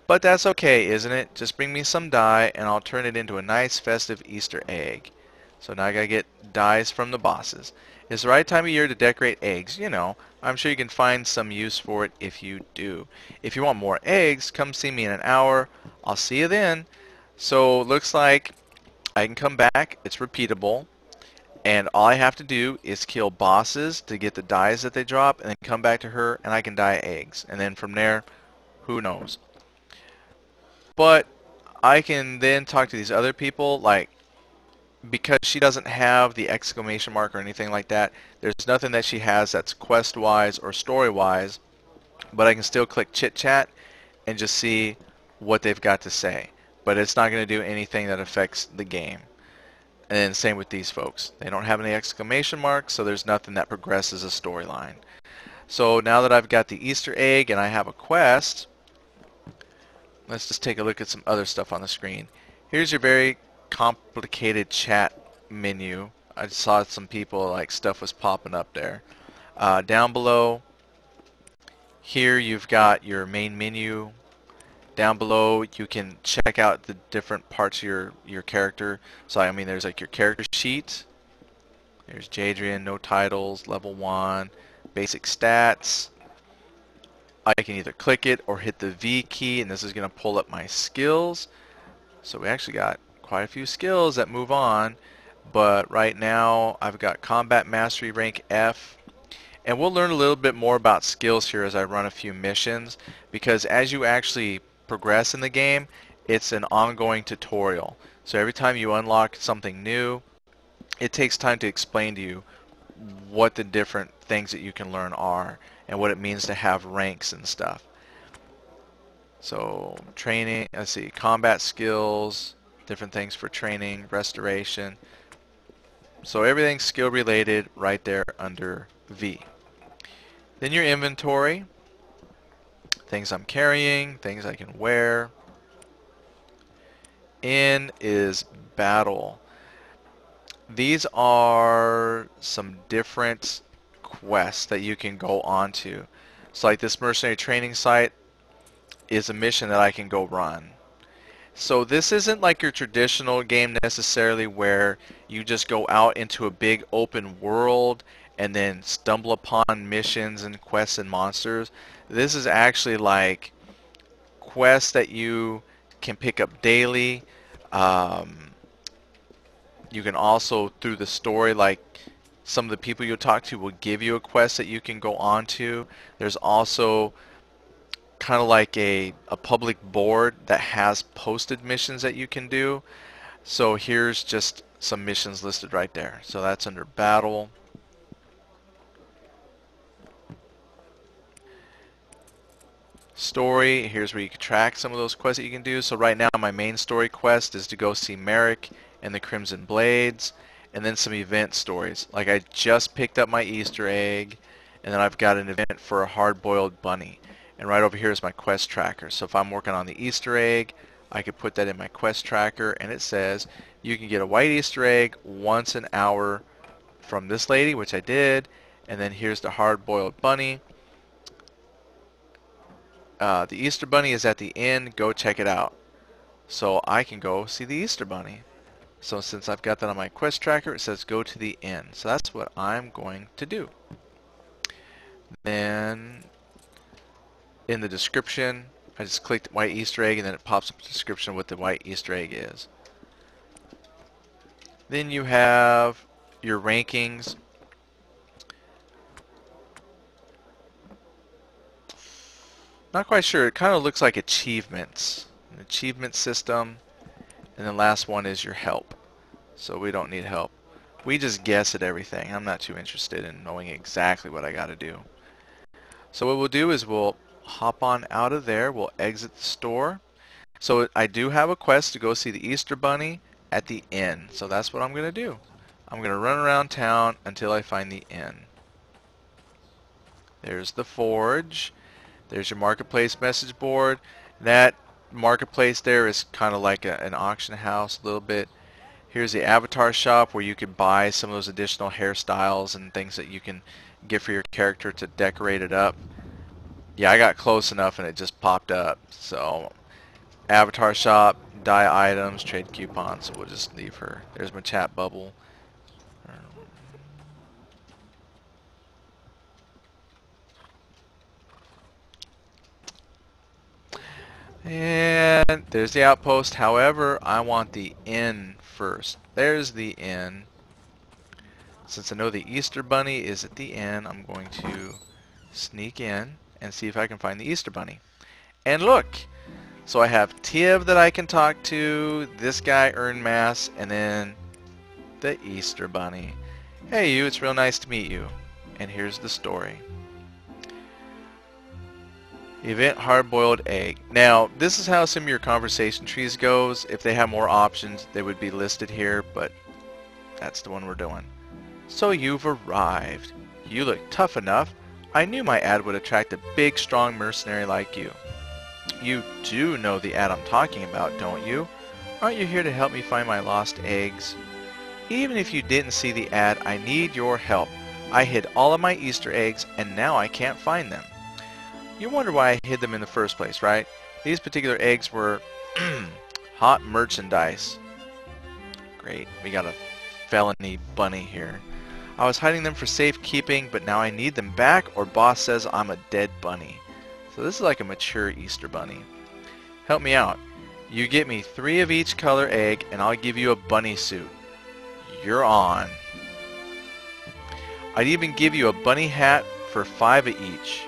But that's okay, isn't it? Just bring me some dye and I'll turn it into a nice festive Easter egg. So now I gotta get dyes from the bosses. It's the right time of year to decorate eggs. You know, I'm sure you can find some use for it if you do. If you want more eggs, come see me in an hour. I'll see you then. So looks like I can come back. It's repeatable. And all I have to do is kill bosses to get the dyes that they drop and then come back to her and I can dye eggs. And then from there, who knows. But I can then talk to these other people, like, because she doesn't have the exclamation mark or anything like that, there's nothing that she has that's quest-wise or story-wise, but I can still click chit-chat and just see what they've got to say. But it's not going to do anything that affects the game. And then same with these folks. They don't have any exclamation marks, so there's nothing that progresses a storyline. So now that I've got the Easter egg and I have a quest, let's just take a look at some other stuff on the screen. Here's your very complicated chat menu. I saw some people, like, stuff was popping up there. Down below, here you've got your main menu. Down below, you can check out the different parts of your character. So, I mean, there's like your character sheet. There's Jadrian, no titles, level 1, basic stats. I can either click it or hit the V key, and this is going to pull up my skills. So we actually got quite a few skills that move on. But right now, I've got Combat Mastery rank F. And we'll learn a little bit more about skills here as I run a few missions, because as you actually progress in the game, it's an ongoing tutorial. So every time you unlock something new, it takes time to explain to you what the different things that you can learn are and what it means to have ranks and stuff. So training, let's see, combat skills, different things for training, restoration. So everything's skill related right there under V. Then your inventory, things I'm carrying, things I can wear. N is battle. These are some different quests that you can go on to. So like this mercenary training site is a mission that I can go run. So this isn't like your traditional game necessarily where you just go out into a big open world and then stumble upon missions and quests and monsters. This is actually like quests that you can pick up daily. You can also, through the story, like some of the people you'll talk to will give you a quest that you can go on to. There's also kind of like a public board that has posted missions that you can do. So here's just some missions listed right there. So that's under battle. Story, here's where you can track some of those quests that you can do. So right now my main story quest is to go see Merrick and the Crimson Blades, and then some event stories. Like I just picked up my Easter egg, and then I've got an event for a hard-boiled bunny. And right over here is my quest tracker. So if I'm working on the Easter egg, I could put that in my quest tracker, and it says you can get a white Easter egg once an hour from this lady, which I did, and then here's the hard-boiled bunny. The Easter bunny is at the end. Go check it out. So I can go see the Easter bunny. So since I've got that on my quest tracker, it says go to the end. So that's what I'm going to do. Then in the description, I just clicked white Easter egg, and then it pops up a description of what the white Easter egg is. Then you have your rankings. Not quite sure. It kind of looks like achievements. An achievement system. And the last one is your help. So we don't need help. We just guess at everything. I'm not too interested in knowing exactly what I got to do. So what we'll do is we'll hop on out of there. We'll exit the store. So I do have a quest to go see the Easter Bunny at the inn. So that's what I'm going to do. I'm going to run around town until I find the inn. There's the forge. There's your marketplace message board. That marketplace there is kind of like an auction house a little bit. Here's the avatar shop where you can buy some of those additional hairstyles and things that you can get for your character to decorate it up. Yeah, I got close enough and it just popped up. So avatar shop, dye items, trade coupons. So we'll just leave her. There's my chat bubble. And there's the outpost. However, I want the inn first. There's the inn. Since I know the Easter Bunny is at the inn, I'm going to sneak in and see if I can find the Easter Bunny. And look! So I have Tiv that I can talk to, this guy, Earnmass, and then the Easter Bunny. Hey you, it's real nice to meet you. And here's the story. Event hard-boiled egg. Now, this is how some of your conversation trees goes. If they have more options, they would be listed here, but that's the one we're doing. So you've arrived. You look tough enough. I knew my ad would attract a big, strong mercenary like you. You do know the ad I'm talking about, don't you? Aren't you here to help me find my lost eggs? Even if you didn't see the ad, I need your help. I hid all of my Easter eggs and now I can't find them. You wonder why I hid them in the first place, right? These particular eggs were hot merchandise. Great, we got a felony bunny here. I was hiding them for safekeeping, but now I need them back or boss says I'm a dead bunny. So this is like a mature Easter bunny. Help me out. You get me 3 of each color egg and I'll give you a bunny suit. You're on. I'd even give you a bunny hat for 5 of each.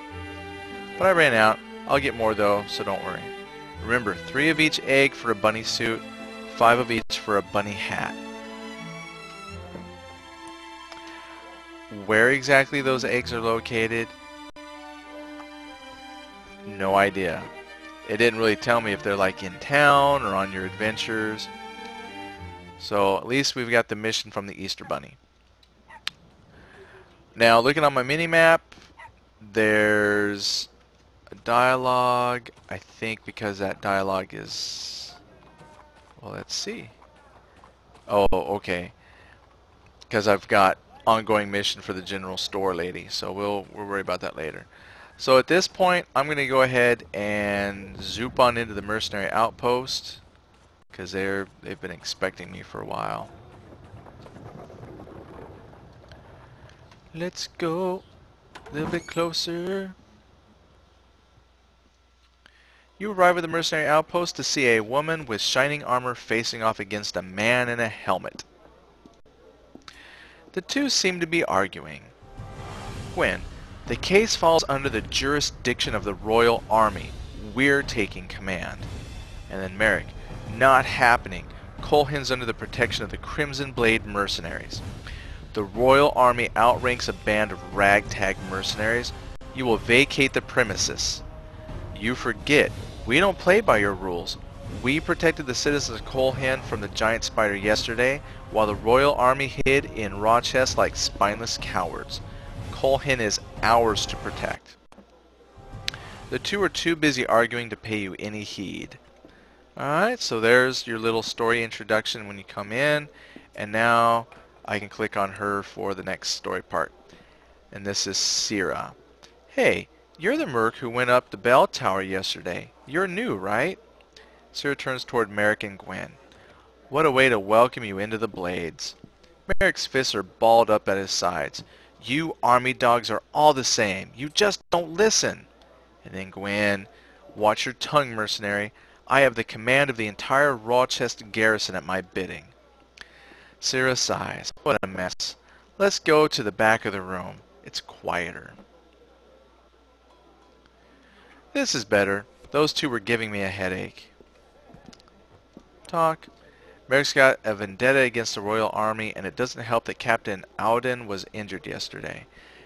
But I ran out. I'll get more though, so don't worry. Remember, 3 of each egg for a bunny suit, 5 of each for a bunny hat. Where exactly those eggs are located? No idea. It didn't really tell me if they're like in town or on your adventures. So at least we've got the mission from the Easter Bunny. Now looking on my mini-map, there's a dialogue. I think because that dialogue is... Well, let's see. Oh, okay. Because I've got ongoing mission for the general store lady, so we'll worry about that later. So at this point, I'm going to go ahead and zoop on into the mercenary outpost because they've been expecting me for a while. Let's go a little bit closer. You arrive at the mercenary outpost to see a woman with shining armor facing off against a man in a helmet. The two seem to be arguing. Gwen, the case falls under the jurisdiction of the Royal Army. We're taking command. And then Merrick, not happening. Colhin's under the protection of the Crimson Blade mercenaries. The Royal Army outranks a band of ragtag mercenaries. You will vacate the premises. You forget, we don't play by your rules. We protected the citizens of Colhin from the giant spider yesterday, while the Royal Army hid in Rochester like spineless cowards. Colhin is ours to protect. The two are too busy arguing to pay you any heed. Alright, so there's your little story introduction when you come in, and now I can click on her for the next story part. And this is Syrah. Hey, you're the merc who went up the bell tower yesterday. You're new, right? Syrah turns toward Merrick and Gwen. What a way to welcome you into the Blades. Merrick's fists are balled up at his sides. You army dogs are all the same. You just don't listen. And then Gwen, watch your tongue, mercenary. I have the command of the entire Rochester garrison at my bidding. Syrah sighs. What a mess. Let's go to the back of the room. It's quieter. This is better. Those two were giving me a headache. Talk. Merrick's got a vendetta against the Royal Army, and it doesn't help that Captain Auden was injured yesterday.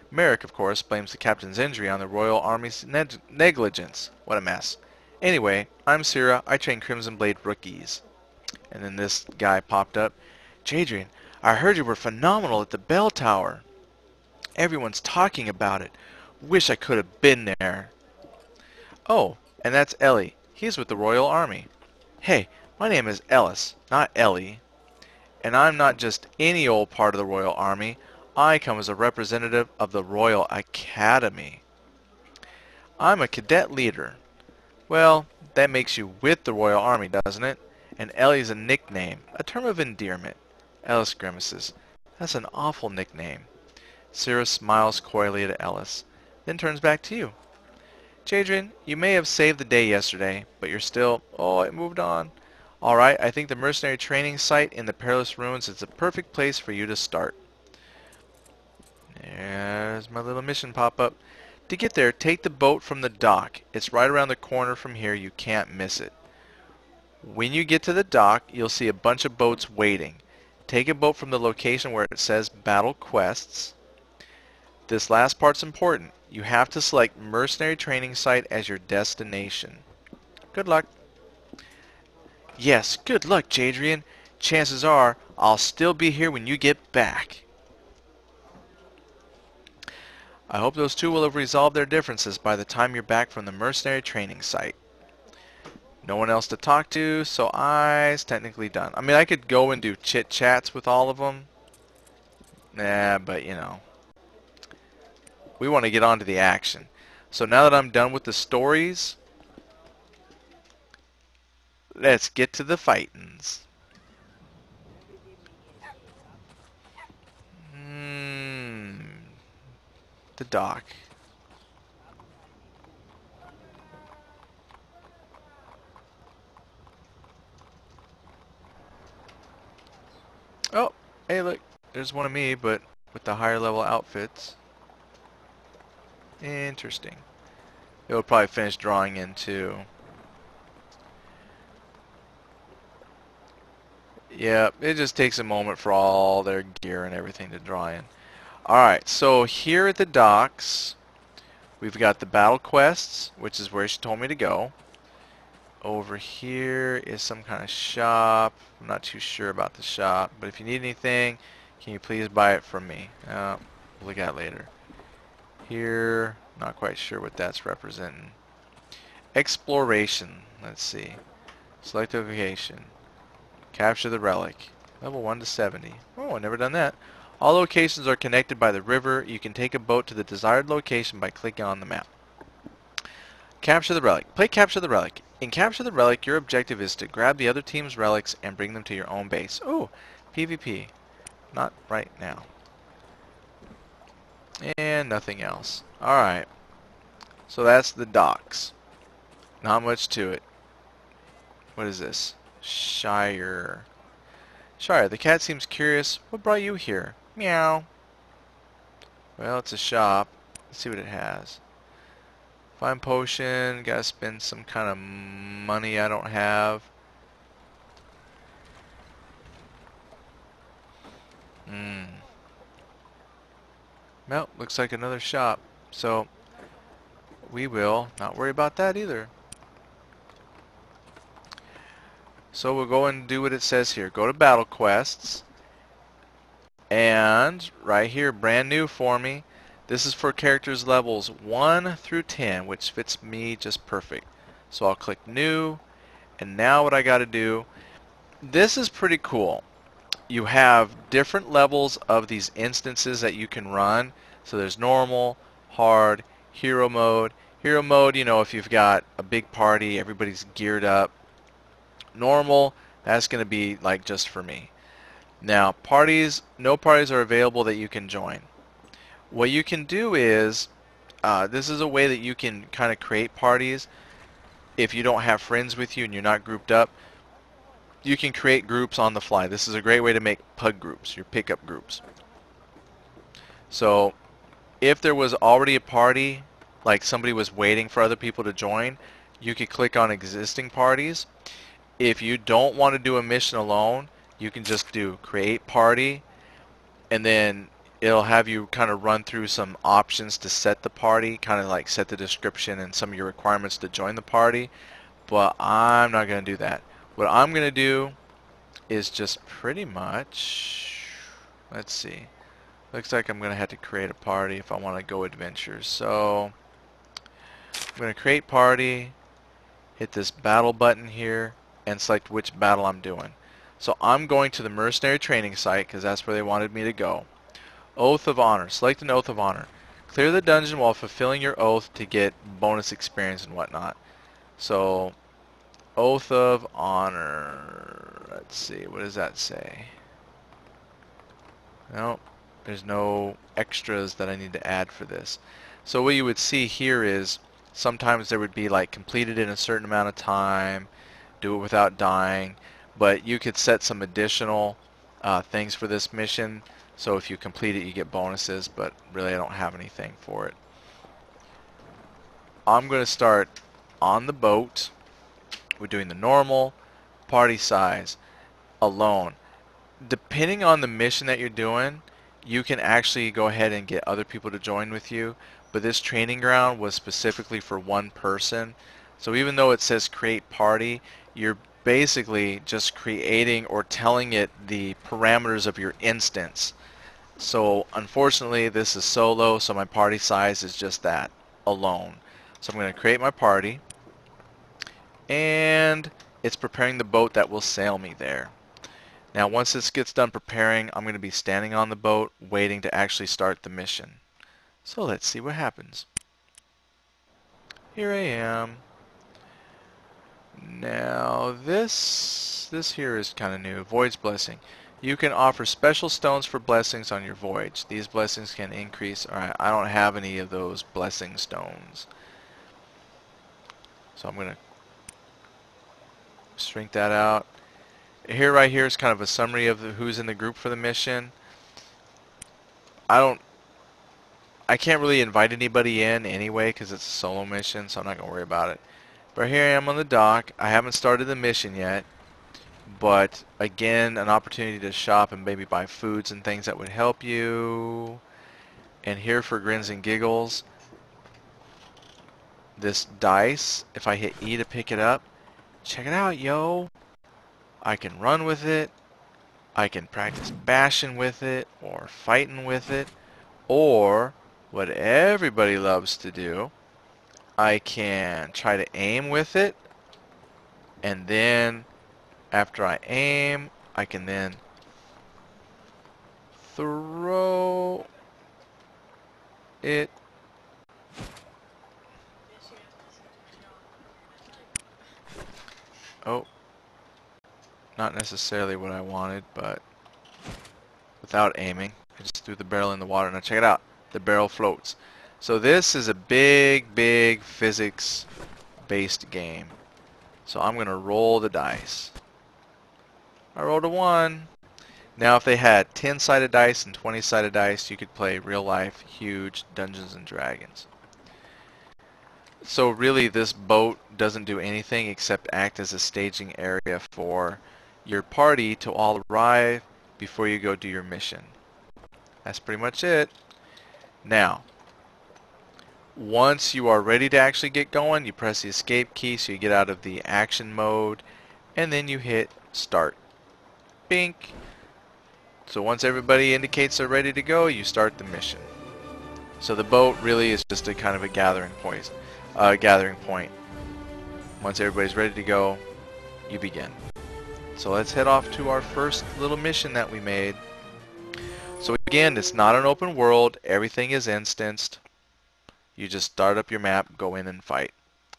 Merrick, of course, blames the captain's injury on the Royal Army's negligence. What a mess. Anyway, I'm Syrah. I train Crimson Blade rookies. And then this guy popped up. Jadrian, I heard you were phenomenal at the bell tower. Everyone's talking about it. Wish I could have been there. Oh, and that's Ellie. He's with the Royal Army. Hey, my name is Ellis, not Ellie. And I'm not just any old part of the Royal Army. I come as a representative of the Royal Academy. I'm a cadet leader. Well, that makes you with the Royal Army, doesn't it? And Ellie's a nickname, a term of endearment. Ellis grimaces. That's an awful nickname. Syrah smiles coyly at Ellis, then turns back to you. Jadrian, you may have saved the day yesterday, but you're still... Oh, it moved on. Alright, I think the mercenary training site in the Perilous Ruins is the perfect place for you to start. There's my little mission pop-up. To get there, take the boat from the dock. It's right around the corner from here. You can't miss it. When you get to the dock, you'll see a bunch of boats waiting. Take a boat from the location where it says Battle Quests. This last part's important. You have to select Mercenary Training Site as your destination. Good luck. Yes, good luck, Jadrian. Chances are, I'll still be here when you get back. I hope those two will have resolved their differences by the time you're back from the mercenary training site. No one else to talk to, so I's technically done. I mean, I could go and do chit chats with all of them. Nah, but you know, we want to get on to the action. So now that I'm done with the stories, let's get to the fightins'. The dock. Oh, hey look, there's one of me, but with the higher level outfits. Interesting. It'll probably finish drawing in too. Yep, it just takes a moment for all their gear and everything to draw in. Alright, so here at the docks, we've got the battle quests, which is where she told me to go. Over here is some kind of shop. I'm not too sure about the shop, but if you need anything, can you please buy it from me? We'll look at it later. Here, not quite sure what that's representing. Exploration, let's see. Select a location. Capture the relic. Level 1 to 70. Oh, I've never done that. All locations are connected by the river. You can take a boat to the desired location by clicking on the map. Capture the relic. Play Capture the Relic. In Capture the Relic, your objective is to grab the other team's relics and bring them to your own base. Oh, PvP. Not right now. And nothing else. Alright. So that's the docks. Not much to it. What is this? Shire. Shire, the cat seems curious. What brought you here? Meow. Well, it's a shop. Let's see what it has. Find potion. Gotta spend some kind of money I don't have. Well, looks like another shop. So, we will not worry about that either. So we'll go and do what it says here. Go to Battle Quests. And right here, brand new for me. This is for characters levels 1 through 10, which fits me just perfect. So I'll click New. And now what I got to do, this is pretty cool. You have different levels of these instances that you can run. So there's normal, hard, hero mode. Hero mode, you know, if you've got a big party, everybody's geared up. Normal, that's going to be like just for me. Now, parties, no parties are available that you can join. What you can do is, this is a way that you can kind of create parties. If you don't have friends with you and you're not grouped up, you can create groups on the fly. This is a great way to make pug groups, your pickup groups. So if there was already a party, like somebody was waiting for other people to join, you could click on existing parties. If you don't want to do a mission alone, you can just do create party, and then it'll have you kind of run through some options to set the party, kind of like set the description and some of your requirements to join the party. But I'm not going to do that. What I'm going to do is just pretty much, let's see, looks like I'm going to have to create a party if I want to go adventures. So I'm going to create party, hit this battle button here, and select which battle I'm doing. So I'm going to the mercenary training site because that's where they wanted me to go. Oath of Honor. Select an Oath of Honor. Clear the dungeon while fulfilling your oath to get bonus experience and whatnot. So Oath of Honor. Let's see, what does that say? No, there's no extras that I need to add for this. So what you would see here is sometimes there would be like completed in a certain amount of time, do it without dying, but you could set some additional things for this mission. So if you complete it, you get bonuses, but really I don't have anything for it. I'm going to start on the boat. We're doing the normal, party size, alone. Depending on the mission that you're doing, you can actually go ahead and get other people to join with you. But this training ground was specifically for one person. So even though it says create party, you're basically just creating or telling it the parameters of your instance. So unfortunately this is solo, so my party size is just that, alone. So I'm going to create my party. and it's preparing the boat that will sail me there. Now once this gets done preparing, I'm going to be standing on the boat waiting to actually start the mission. So let's see what happens. Here I am. Now this here is kind of new. Void's Blessing. You can offer special stones for blessings on your voyage. These blessings can increase. Alright, I don't have any of those blessing stones. So I'm going to shrink that out. Here, right here is kind of a summary of who's in the group for the mission. I can't really invite anybody in anyway because it's a solo mission, so I'm not going to worry about it. But here I am on the dock. I haven't started the mission yet. But again, an opportunity to shop and maybe buy foods and things that would help you. And here for grins and giggles, this dice, if I hit E to pick it up, check it out, yo. I can run with it. I can practice bashing with it or fighting with it. Or, what everybody loves to do, I can try to aim with it. And then, after I aim, I can then throw it. Oh, not necessarily what I wanted, but without aiming, I just threw the barrel in the water. Now check it out. The barrel floats. So this is a big, big physics-based game. So I'm going to roll the dice. I rolled a 1. Now if they had 10-sided dice and 20-sided dice, you could play real-life, huge Dungeons and Dragons. So really this boat doesn't do anything except act as a staging area for your party to all arrive before you go do your mission. That's pretty much it. Now, once you are ready to actually get going, you press the escape key so you get out of the action mode, and then you hit start. Bink. So once everybody indicates they're ready to go, you start the mission. So the boat really is just a kind of a gathering point. Once everybody's ready to go, you begin. So let's head off to our first little mission that we made. So again, it's not an open world. Everything is instanced. You just start up your map, go in and fight.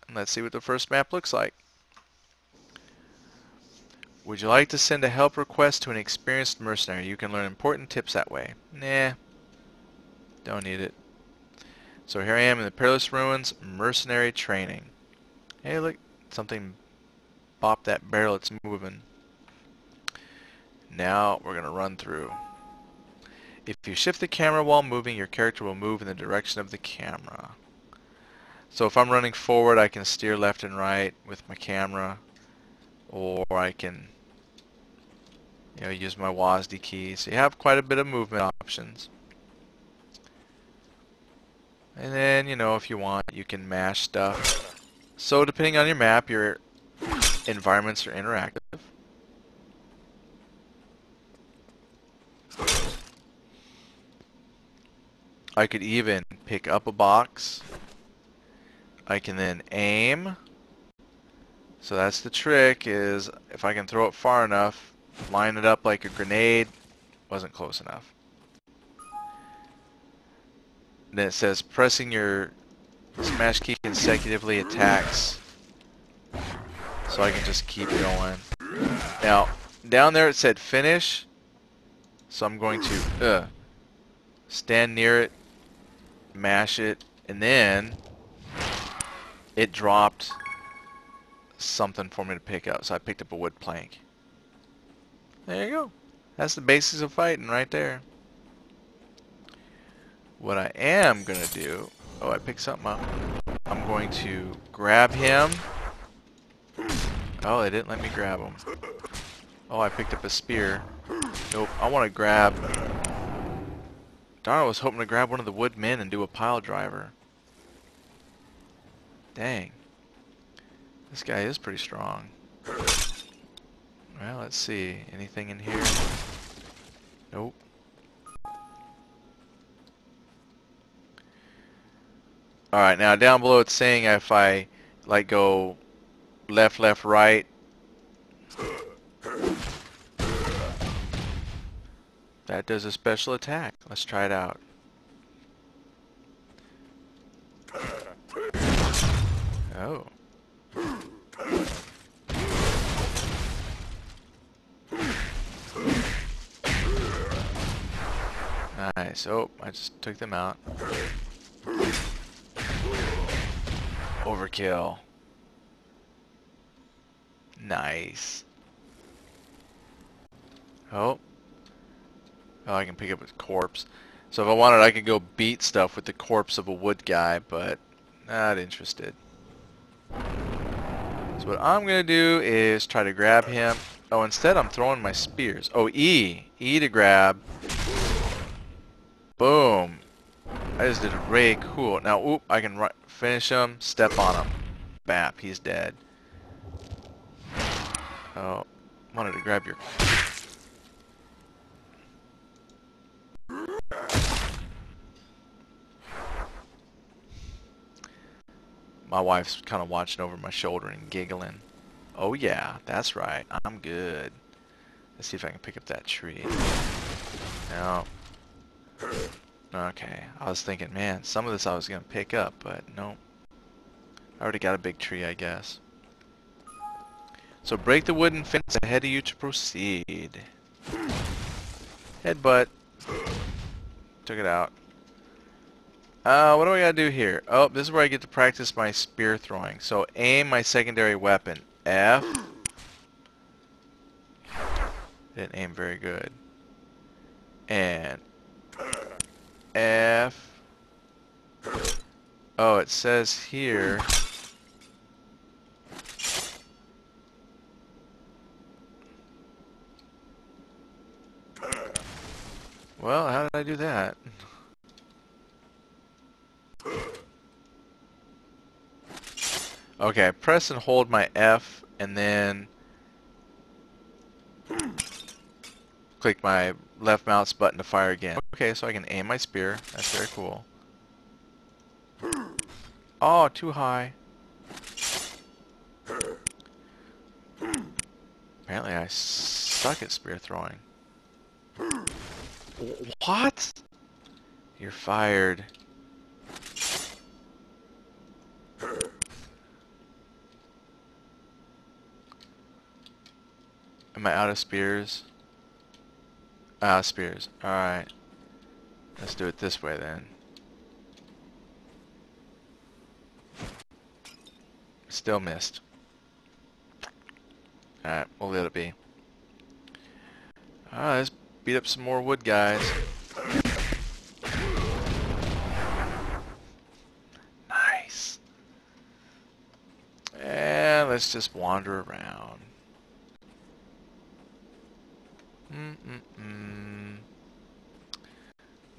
And let's see what the first map looks like. Would you like to send a help request to an experienced mercenary? You can learn important tips that way. Nah, don't need it. So here I am in the Perilous Ruins, mercenary training. Hey, look, something bopped that barrel, it's moving. Now we're going to run through. If you shift the camera while moving, your character will move in the direction of the camera. So if I'm running forward, I can steer left and right with my camera, or I can, use my WASD key. So you have quite a bit of movement options. And then, if you want, you can mash stuff. So depending on your map, your environments are interactive. I could even pick up a box. I can then aim. So that's the trick, is if I can throw it far enough, line it up like a grenade. Wasn't close enough. Then it says pressing your smash key consecutively attacks. So I can just keep going. Now, down there it said finish. So I'm going to stand near it, mash it, and then it dropped something for me to pick up. So I picked up a wood plank. There you go. That's the basics of fighting right there. What I am going to do... Oh, I picked something up. I'm going to grab him. Oh, they didn't let me grab him. Oh, I picked up a spear. Nope, I want to grab... Darn, I was hoping to grab one of the woodmen and do a pile driver. Dang. This guy is pretty strong. Well, let's see. Anything in here? Nope. Alright, now down below it's saying if I go left, left, right. That does a special attack. Let's try it out. Oh. Nice. Oh, I just took them out. Overkill. Nice. Oh. Oh, I can pick up his corpse. So if I wanted, I could go beat stuff with the corpse of a wood guy, but not interested. So what I'm going to do is try to grab him. Oh, instead I'm throwing my spears. Oh, E. E to grab. Boom. I just did a really cool. Now, oop, I can finish him, step on him. Bap, he's dead. Oh, wanted to grab your... My wife's kind of watching over my shoulder and giggling. Oh yeah, that's right. I'm good. Let's see if I can pick up that tree. No. Okay. I was thinking, man, some of this I was going to pick up, but no. I already got a big tree, I guess. So break the wooden fence ahead of you to proceed. Headbutt. Took it out. What do I gotta do here? Oh, this is where I get to practice my spear throwing. So aim my secondary weapon. F. Didn't aim very good. And F. Oh, it says here. Well, how did I do that? Okay, press and hold my F and then click my left mouse button to fire again. Okay, so I can aim my spear. That's very cool. Oh, too high. Apparently I suck at spear throwing. What? You're fired. Am I out of spears? Spears. Alright. Let's do it this way then. Still missed. Alright, we'll let it be. Alright, let's beat up some more wood guys. Nice. And let's just wander around.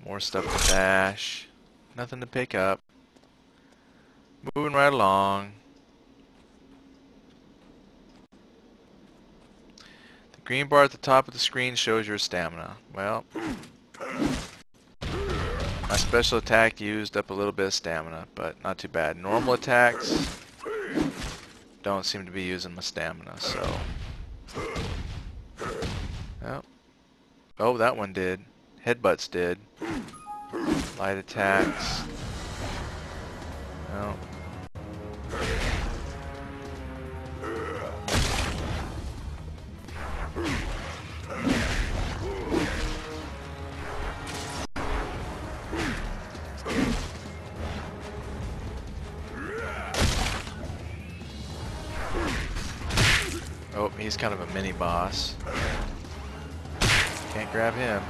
More stuff to bash. Nothing to pick up. Moving right along. The green bar at the top of the screen shows your stamina. Well, my special attack used up a little bit of stamina, but not too bad. Normal attacks don't seem to be using my stamina, so... Oh, that one did. Headbutts did. Light attacks. No. Oh, he's kind of a mini boss. Can't grab him.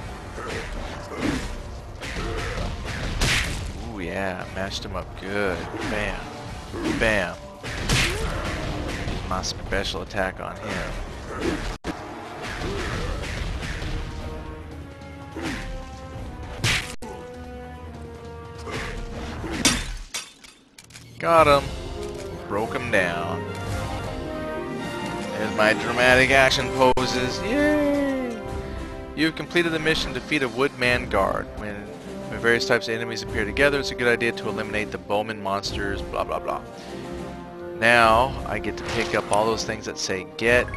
Ooh, yeah, mashed him up good. Bam. Bam. Use my special attack on him. Got him. Broke him down. There's my dramatic action poses. Yay! You've completed the mission, defeat a woodman guard. When various types of enemies appear together, it's a good idea to eliminate the bowman monsters, blah blah blah. Now I get to pick up all those things that say get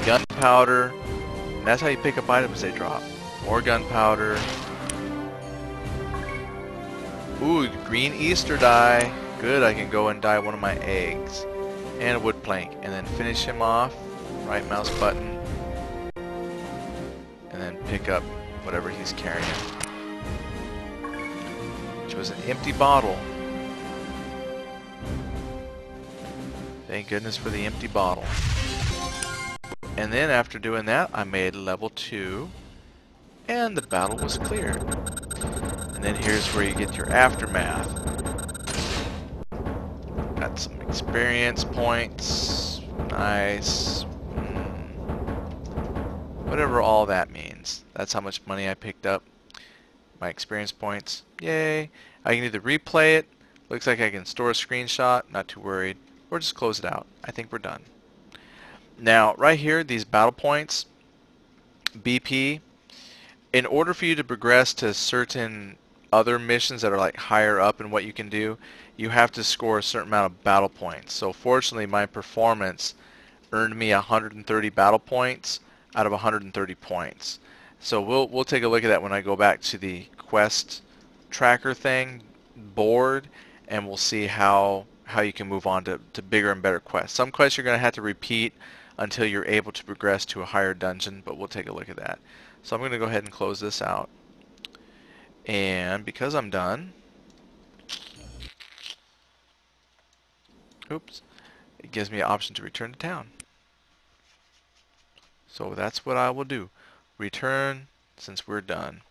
gunpowder, and that's how you pick up items they drop. More gunpowder. Ooh, green Easter dye. Good, I can go and dye one of my eggs. And a wood plank. And then finish him off. Right mouse button. And then pick up whatever he's carrying. Which was an empty bottle. Thank goodness for the empty bottle. And then after doing that, I made level 2. And the battle was cleared. And then here's where you get your aftermath. Got some experience points. Nice. Whatever all that means. That's how much money I picked up. My experience points. Yay. I can either replay it. Looks like I can store a screenshot. Not too worried. Or just close it out. I think we're done. Now, right here, these battle points. BP. In order for you to progress to certain other missions that are like higher up in what you can do, you have to score a certain amount of battle points. So fortunately, my performance earned me 130 battle points out of 130 points. So we'll take a look at that when I go back to the quest tracker thing board, and we'll see how you can move on to bigger and better quests. Some quests you're going to have to repeat until you're able to progress to a higher dungeon, but we'll take a look at that. So I'm going to go ahead and close this out. And because I'm done, oops, it gives me an option to return to town. So that's what I will do. Return since we're done.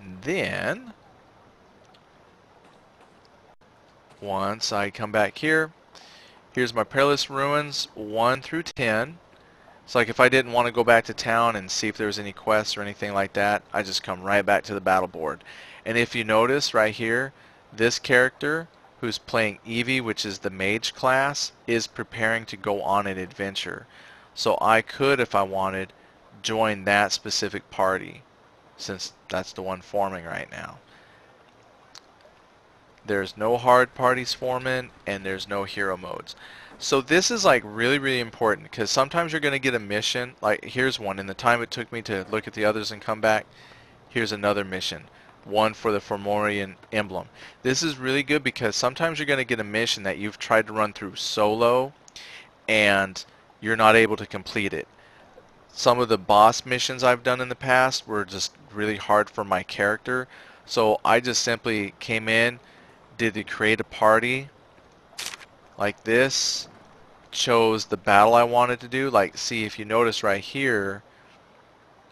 And then, once I come back here, here's my Perilous Ruins 1 through 10. It's like if I didn't want to go back to town and see if there was any quests or anything like that, I just come right back to the battle board. And if you notice right here, this character who's playing Evie, which is the mage class, is preparing to go on an adventure. So I could, if I wanted, join that specific party, since that's the one forming right now. There's no hard parties forming, and there's no hero modes. So this is like really important, because sometimes you're going to get a mission. Like here's one. In the time it took me to look at the others and come back, here's another mission. One for the Fomorian emblem. This is really good because sometimes you're going to get a mission that you've tried to run through solo and you're not able to complete it. Some of the boss missions I've done in the past were just really hard for my character. So I just simply came in, did the create a party like this, chose the battle I wanted to do. Like, see, if you notice right here,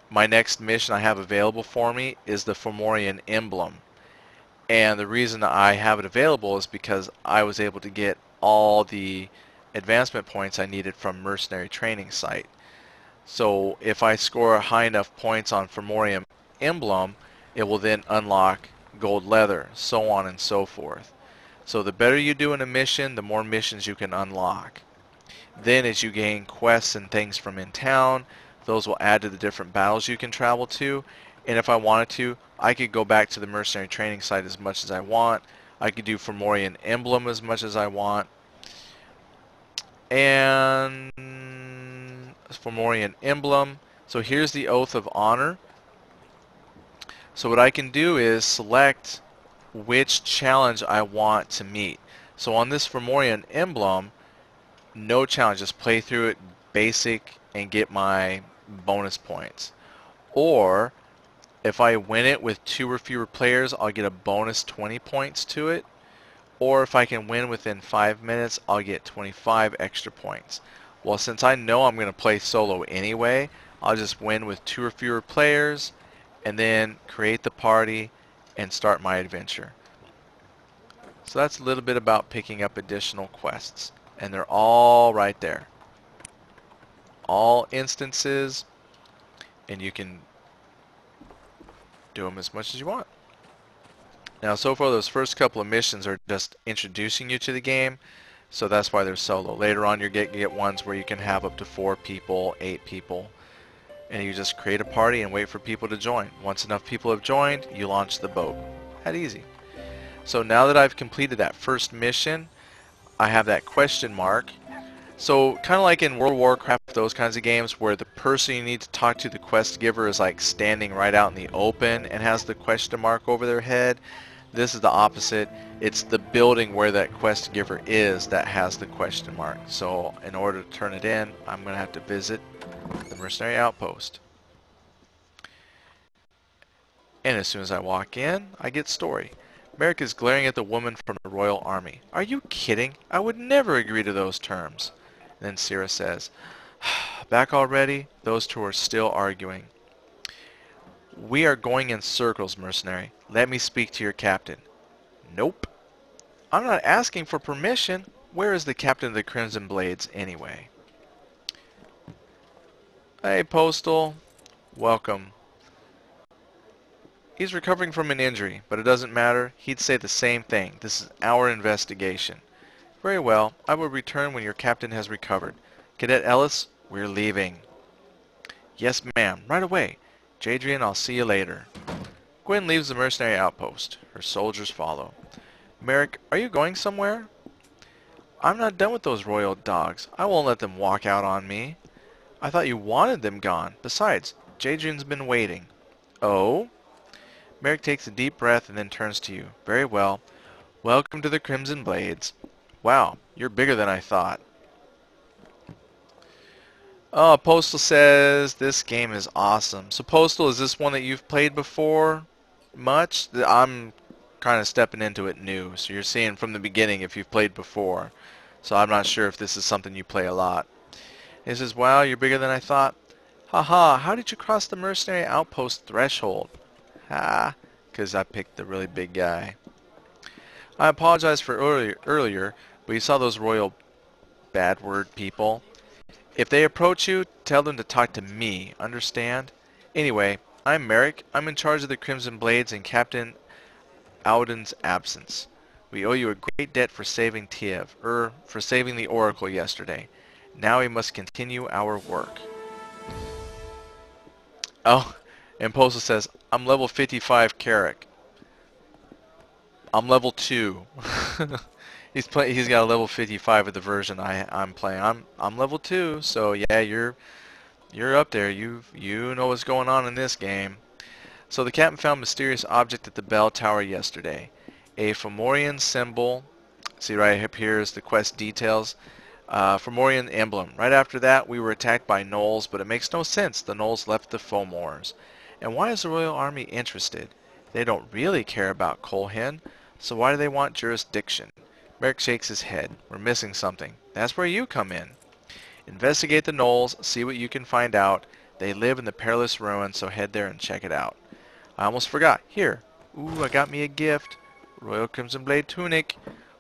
my next mission I have available for me is the Fomorian emblem. And the reason I have it available is because I was able to get all the advancement points I needed from Mercenary Training Site. So if I score high enough points on Fomorian emblem, it will then unlock gold leather, so on and so forth. So the better you do in a mission, the more missions you can unlock. Then as you gain quests and things from in town, those will add to the different battles you can travel to. And if I wanted to, I could go back to the Mercenary Training Site as much as I want. I could do Fomorian emblem as much as I want. And Fomorian emblem. So here's the Oath of Honor. So what I can do is select which challenge I want to meet. So on this Fomorian emblem, no challenge, just play through it basic and get my bonus points. Or if I win it with 2 or fewer players, I'll get a bonus 20 points to it. Or if I can win within 5 minutes, I'll get 25 extra points. Well, since I know I'm going to play solo anyway, I'll just win with 2 or fewer players and then create the party and start my adventure. So that's a little bit about picking up additional quests. And they're all right there. All instances, and you can do them as much as you want. Now so far those first couple of missions are just introducing you to the game, so that's why they're solo. Later on you get ones where you can have up to 4 people, 8 people, And you just create a party and wait for people to join. Once enough people have joined, you launch the boat. That easy. So now that I've completed that first mission, I have that question mark. So kind of like in World of Warcraft, those kinds of games where the person you need to talk to, the quest giver, is like standing right out in the open and has the question mark over their head. This is the opposite. It's the building where that quest giver is that has the question mark. So in order to turn it in, I'm going to have to visit the mercenary outpost. And as soon as I walk in, I get story. Merrick is glaring at the woman from the Royal Army. Are you kidding? I would never agree to those terms. And then Sierra says, back already? Those two are still arguing. We are going in circles, mercenary. Let me speak to your captain. Nope. I'm not asking for permission. Where is the captain of the Crimson Blades anyway? Hey, Postal. Welcome. He's recovering from an injury, but it doesn't matter. He'd say the same thing. This is our investigation. Very well. I will return when your captain has recovered. Cadet Ellis, we're leaving. Yes, ma'am. Right away. Jadrian, I'll see you later. Gwen leaves the mercenary outpost. Her soldiers follow. Merrick, are you going somewhere? I'm not done with those royal dogs. I won't let them walk out on me. I thought you wanted them gone. Besides, Jadrian's been waiting. Oh? Merrick takes a deep breath and then turns to you. Very well. Welcome to the Crimson Blades. Wow, you're bigger than I thought. Oh, Postal says this game is awesome. So Postal, is this one that you've played before much? I'm kind of stepping into it new. So you're seeing from the beginning if you've played before. So I'm not sure if this is something you play a lot. He says, wow, you're bigger than I thought. Haha, how did you cross the mercenary outpost threshold? Ah, because I picked the really big guy. I apologize for earlier, but you saw those royal bad word people. If they approach you, tell them to talk to me, understand? Anyway, I'm Merrick. I'm in charge of the Crimson Blades in Captain Auden's absence. We owe you a great debt for saving Tiev, for saving the Oracle yesterday. Now we must continue our work. Oh, and Postal says, I'm level 55 Carrick. I'm level 2. He's got a level 55 of the version I'm playing. I'm level 2, so yeah, you're up there. You know what's going on in this game. So the captain found a mysterious object at the bell tower yesterday. A Fomorian symbol. See right up here is the quest details. Fomorian emblem. Right after that, we were attacked by gnolls, but it makes no sense. The gnolls left the Fomors. And why is the Royal Army interested? They don't really care about Colhin, so why do they want jurisdiction? Merrick shakes his head. We're missing something. That's where you come in. Investigate the gnolls, see what you can find out. They live in the perilous ruin, so head there and check it out. I almost forgot. Here. Ooh, I got me a gift. Royal Crimson Blade Tunic.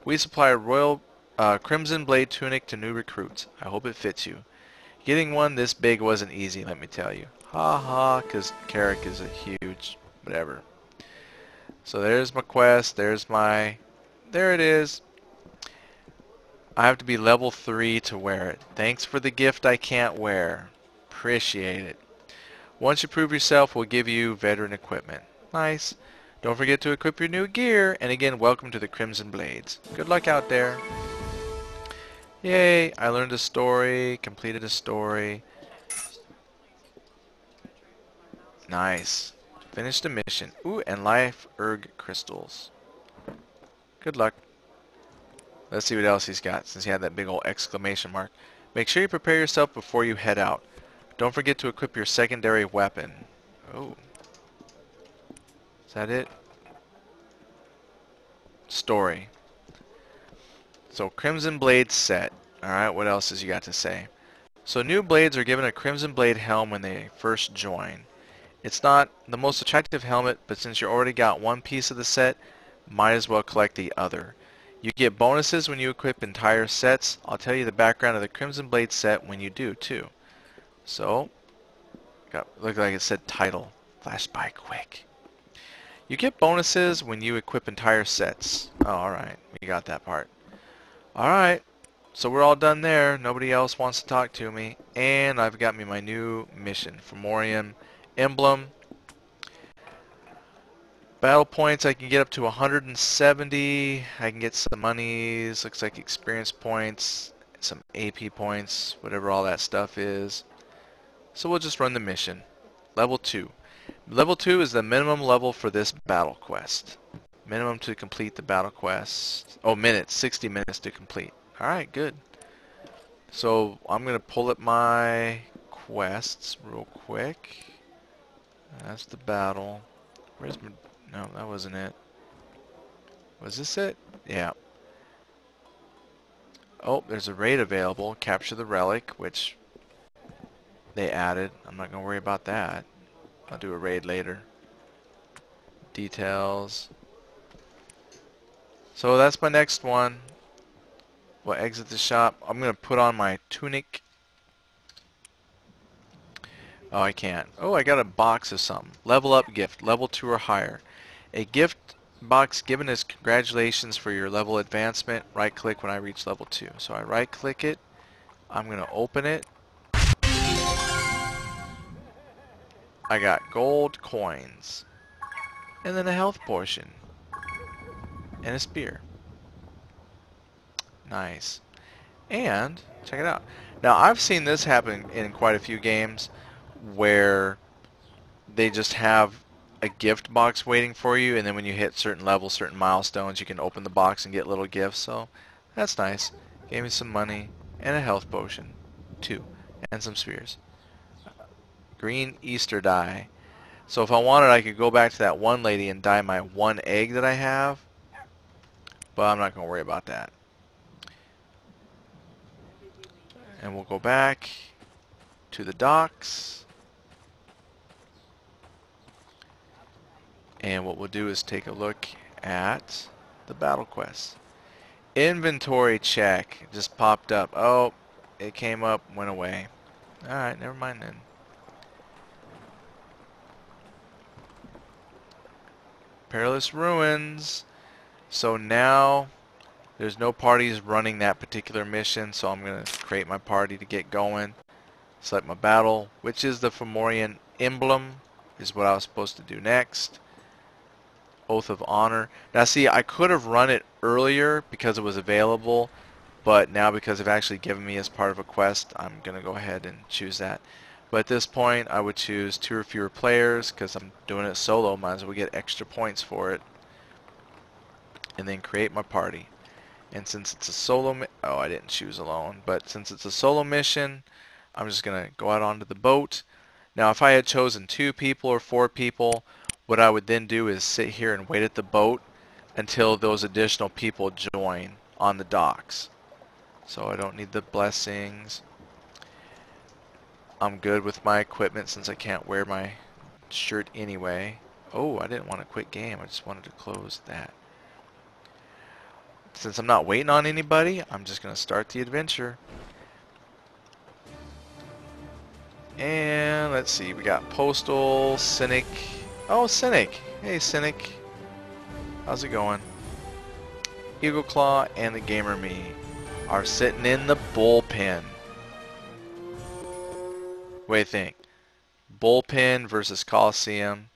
We supply a Royal Crimson Blade Tunic to new recruits. I hope it fits you. Getting one this big wasn't easy, let me tell you. Ha ha, because Carrick is a huge whatever. So there's my quest. There it is. I have to be level 3 to wear it. Thanks for the gift I can't wear. Appreciate it. Once you prove yourself, we'll give you veteran equipment. Nice. Don't forget to equip your new gear. And again, welcome to the Crimson Blades. Good luck out there. Yay, I learned a story, completed a story. Nice. Finished a mission. Ooh, and life erg crystals. Good luck. Let's see what else he's got, since he had that big old exclamation mark. Make sure you prepare yourself before you head out. Don't forget to equip your secondary weapon. Oh. Is that it? Story. So, Crimson Blade set. Alright, what else has you got to say? So, new blades are given a Crimson Blade helm when they first join. It's not the most attractive helmet, but since you already got one piece of the set, might as well collect the other. You get bonuses when you equip entire sets. I'll tell you the background of the Crimson Blade set when you do, too. So, looked like it said title. Flash by quick. You get bonuses when you equip entire sets. Oh, alright. We got that part. Alright. so we're all done there. Nobody else wants to talk to me. And I've got me my new mission. Fomorian Emblem. Battle points, I can get up to 170. I can get some monies. Looks like experience points. Some AP points. Whatever all that stuff is. So we'll just run the mission. Level 2. Level 2 is the minimum level for this battle quest. Minimum to complete the battle quest. Oh, minutes. 60 minutes to complete. Alright, good. So I'm going to pull up my quests real quick. That's the battle. Where's my... No, that wasn't it. Was this it? Yeah. Oh, there's a raid available. Capture the relic, which they added. I'm not going to worry about that. I'll do a raid later. Details. So that's my next one. We'll exit the shop. I'm going to put on my tunic. Oh, I can't. Oh, I got a box of something. Level up gift. Level 2 or higher. A gift box given as congratulations for your level advancement. Right click when I reach level 2. So I right click it. I'm going to open it. I got gold coins. And then a health potion. And a spear. Nice. And, check it out. Now, I've seen this happen in quite a few games where they just have a gift box waiting for you, and then when you hit certain levels, certain milestones, you can open the box and get little gifts. So, that's nice. Gave me some money and a health potion. 2. And some spears. Green Easter dye. So if I wanted, I could go back to that one lady and dye my one egg that I have. But I'm not going to worry about that. And we'll go back to the docks. And what we'll do is take a look at the battle quest. Inventory check. It just popped up. Oh, it came up, went away. Alright, never mind then. Perilous Ruins. So now there's no parties running that particular mission, so I'm going to create my party to get going. Select my battle, which is the Fomorian Emblem, is what I was supposed to do next. Oath of Honor. Now see, I could have run it earlier because it was available, but now because they've actually given me as part of a quest, I'm going to go ahead and choose that. But at this point, I would choose 2 or fewer players because I'm doing it solo. Might as well get extra points for it. And then create my party. And since it's a solo oh, I didn't choose alone, but since it's a solo mission, I'm just going to go out onto the boat. Now, if I had chosen 2 people or 4 people, what I would then do is sit here and wait at the boat until those additional people join on the docks. So I don't need the blessings. I'm good with my equipment since I can't wear my shirt anyway. Oh, I didn't want to quit game. I just wanted to close that. Since I'm not waiting on anybody, I'm just going to start the adventure. And let's see, we got Postal, Cynic. Oh, Cynic. Hey, Cynic. How's it going? Eagle Claw and the Gamer Me are sitting in the bullpen. What do you think? Bullpen versus Coliseum.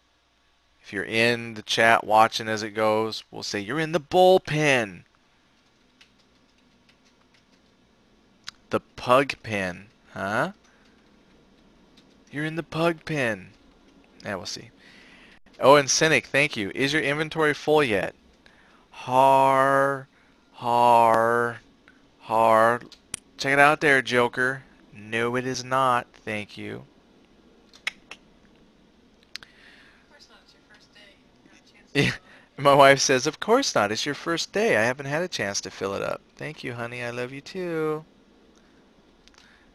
If you're in the chat watching as it goes, we'll say you're in the bullpen. The pug pen, huh? You're in the pug pen. Yeah, we'll see. Oh, and Cynic, thank you. Is your inventory full yet? Har. Check it out there, Joker. No, it is not. Thank you. Of course not. It's your first day. You got a chance to Yeah. My wife says, of course not. It's your first day. I haven't had a chance to fill it up. Thank you, honey. I love you too.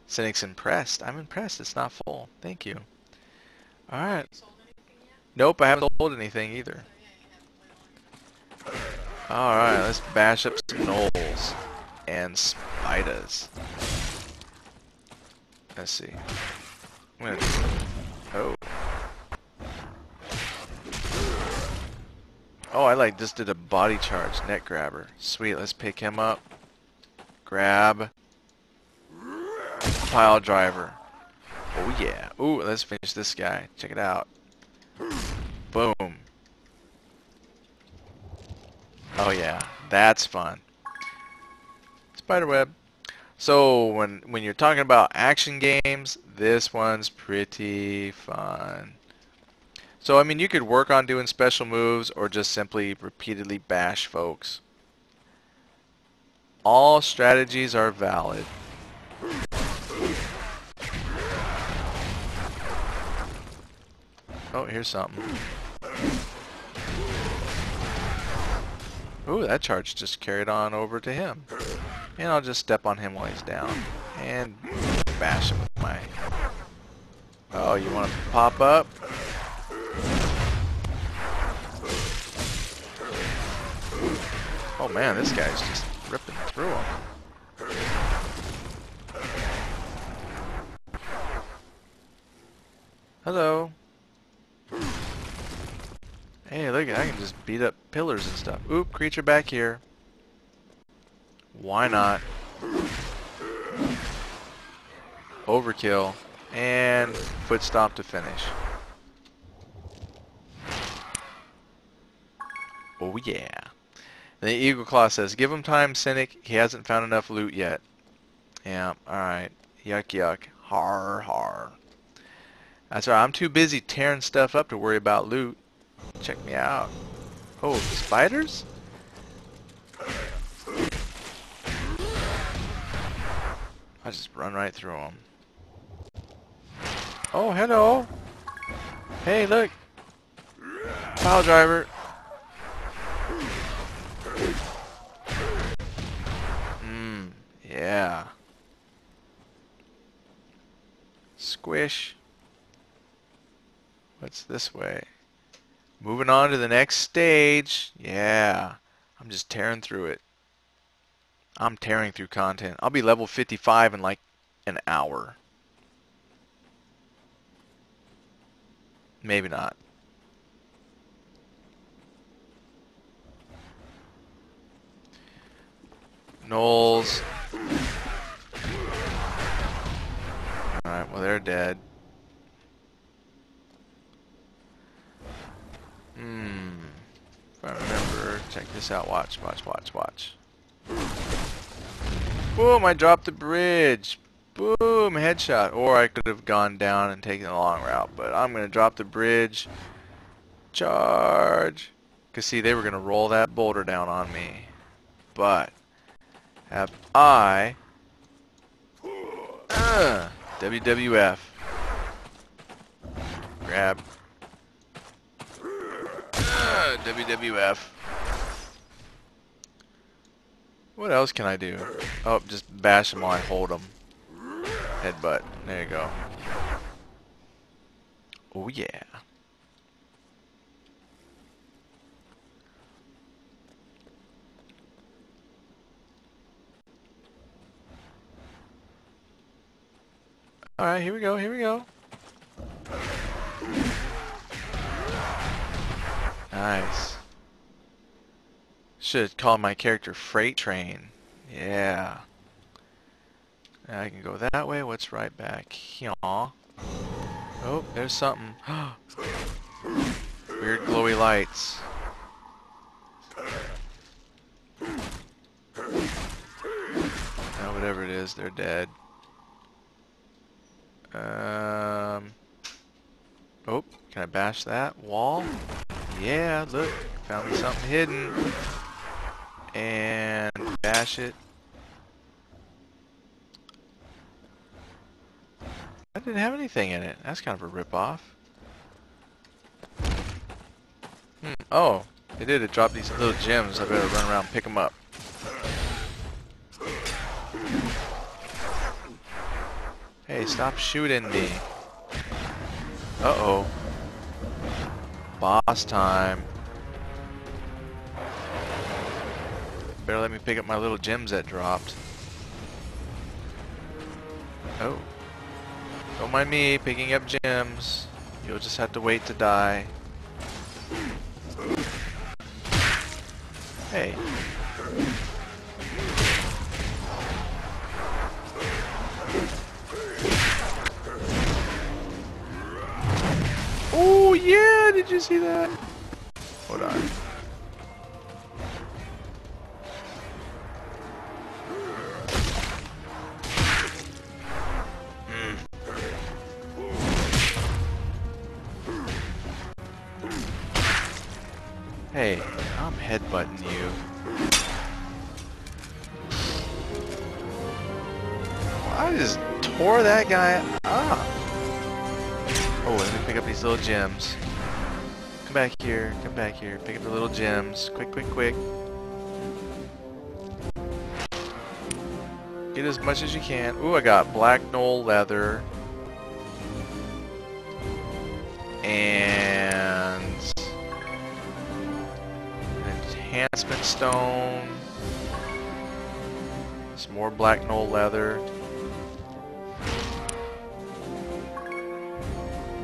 Cynic's impressed. I'm impressed. It's not full. Thank you. Alright. Have you sold anything yet? Nope, I haven't sold anything either. So yeah, you haven't played long. Alright, let's bash up some gnolls and spiders. Let's see. I'm gonna... Oh. Oh, I just did a body charge, neck grabber. Sweet, let's pick him up. grab pile driver. Oh yeah. Ooh, let's finish this guy. Check it out. Boom. Oh yeah, that's fun. Spiderweb. So when you're talking about action games, this one's pretty fun. So I mean, you could work on doing special moves or just simply repeatedly bash folks. All strategies are valid. Oh, here's something. Ooh, that charge just carried on over to him. And I'll just step on him while he's down. And bash him with my... Oh, you want to pop up? Oh man, this guy's just ripping through him. Hello. Hey, look, I can just beat up pillars and stuff. Oop, creature back here. Why not? Overkill. And foot stomp to finish. Oh yeah. And the Eagle Claw says, give him time, Cynic. He hasn't found enough loot yet. Yeah, alright. Yuck yuck. Har har. That's right, I'm too busy tearing stuff up to worry about loot. Check me out. Oh, spiders? I just run right through them. Oh, hello. Hey, look. Pile driver. Yeah. Squish. What's this way? Moving on to the next stage. Yeah. I'm just tearing through it. I'm tearing through content. I'll be level 55 in like an hour. Maybe not. Knowles. Alright, well they're dead. If I remember, check this out. Watch, watch, watch, watch. Boom, I dropped the bridge. Boom, headshot. Or I could have gone down and taken the long route, but I'm going to drop the bridge. Charge. Because see, they were going to roll that boulder down on me. But have I... WWF. Grab. WWF. What else can I do? Oh, just bash them while I hold them. Headbutt. There you go. Oh yeah. Alright, here we go, here we go. Nice. Should call my character Freight Train. Yeah. Now I can go that way. What's right back here? Oh, there's something. Weird glowy lights. Now whatever it is, they're dead. Oh, can I bash that wall? Yeah, look, found me something hidden. And bash it. I didn't have anything in it. That's kind of a rip-off. Oh, it did. It dropped these little gems. I better run around and pick them up. Hey, stop shooting me. Uh-oh. Boss time. Better let me pick up my little gems that dropped. Oh. Don't mind me picking up gems. You'll just have to wait to die. Hey. Did you see that? Hold on. Hey, I'm headbutting you. I just tore that guy up. Oh, let me pick up these little gems. Come back here, come back here. Pick up the little gems. Quick, quick, quick. Get as much as you can. Ooh, I got black knoll leather. And an enhancement stone. Some more black knoll leather.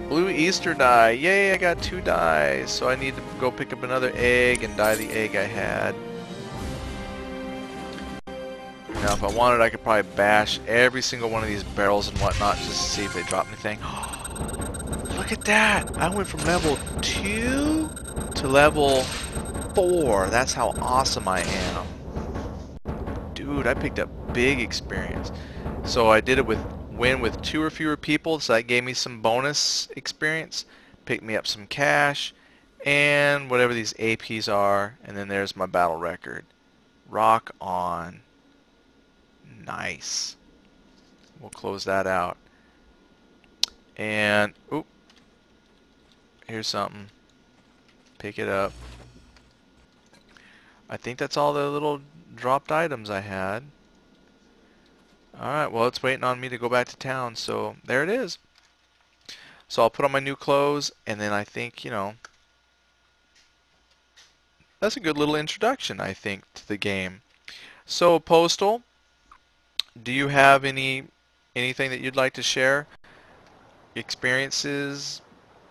Blue Easter dye. Yay, I got 2 dyes. So I need to go pick up another egg and dye the egg I had. Now if I wanted, I could probably bash every single one of these barrels and whatnot just to see if they drop anything. Look at that! I went from level 2 to level 4. That's how awesome I am. Dude, I picked up big experience. So I did it with win with 2 or fewer people, so that gave me some bonus experience. Picked me up some cash and whatever these APs are, and then there's my battle record. Rock on. Nice. We'll close that out. And oop. Here's something. Pick it up. I think that's all the little dropped items I had. Alright, well it's waiting on me to go back to town, so there it is. So I'll put on my new clothes, and then I think, you know, that's a good little introduction, I think, to the game. So Postal, do you have anything that you'd like to share? Experiences,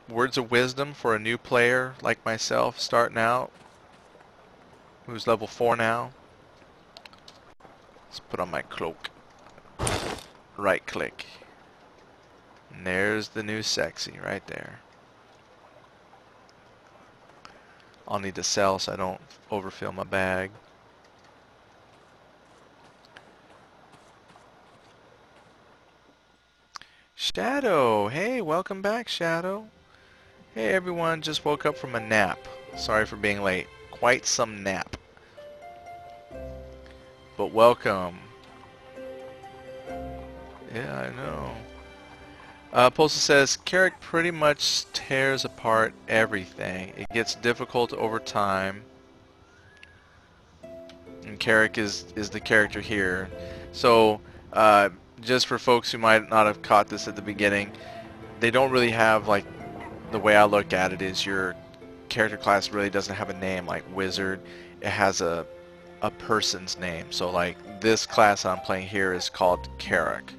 words of wisdom for a new player like myself starting out, who's level 4 now? Let's put on my cloak. Right click. And there's the new sexy right there. I'll need to sell so I don't overfill my bag. Shadow! Hey, welcome back, Shadow. Hey everyone, just woke up from a nap. Sorry for being late. Quite some nap. But welcome. Yeah, I know. Postal says, Carrick pretty much tears apart everything. It gets difficult over time. And Carrick is the character here. So, just for folks who might not have caught this at the beginning, they don't really have, like, the way I look at it is your character class really doesn't have a name like Wizard. It has a person's name. So, like, this class I'm playing here is called Carrick.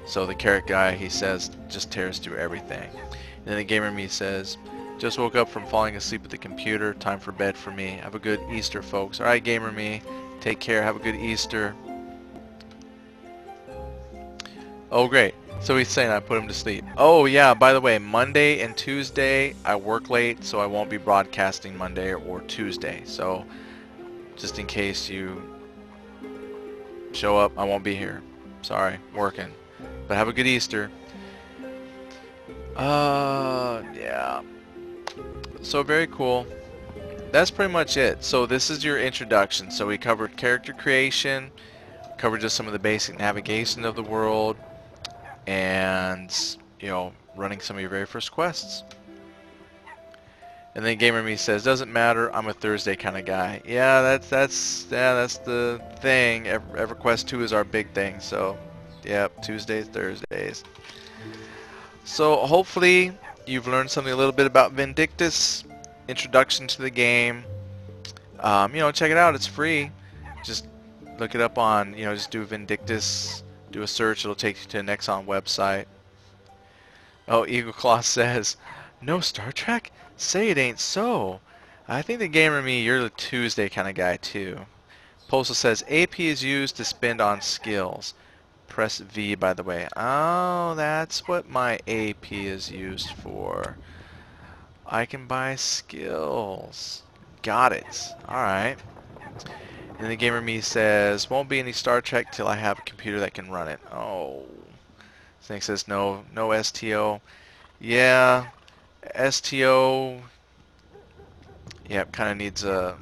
So the Carrick guy, he says, just tears through everything. And then the Gamer Me says, just woke up from falling asleep at the computer. Time for bed for me. Have a good Easter, folks. Alright, Gamer Me. Take care. Have a good Easter. Oh, great. So he's saying I put him to sleep. Oh, yeah, by the way, Monday and Tuesday, I work late, so I won't be broadcasting Monday or Tuesday. So, just in case you show up, I won't be here. Sorry, working. But have a good Easter. Yeah. So very cool. That's pretty much it. So this is your introduction. So we covered character creation, covered just some of the basic navigation of the world, and, you know, running some of your very first quests. And then Gamer Me says, doesn't matter, I'm a Thursday kind of guy. Yeah, that's the thing. EverQuest 2 is our big thing, so yep, Tuesdays, Thursdays. So hopefully you've learned something a little bit about Vindictus, introduction to the game. You know, check it out, it's free. Just look it up on, you know, just do Vindictus, do a search, it'll take you to the Nexon website. Oh, Eagle Claw says, no Star Trek? Say it ain't so. I think the Gamer Me, you're the Tuesday kind of guy too. Postal says, AP is used to spend on skills. Press V, by the way. Oh, that's what my AP is used for. I can buy skills. Got it. Alright. And the gamer me says, won't be any Star Trek till I have a computer that can run it. Oh. Snake says no STO. Yeah, STO, yep, kind of needs a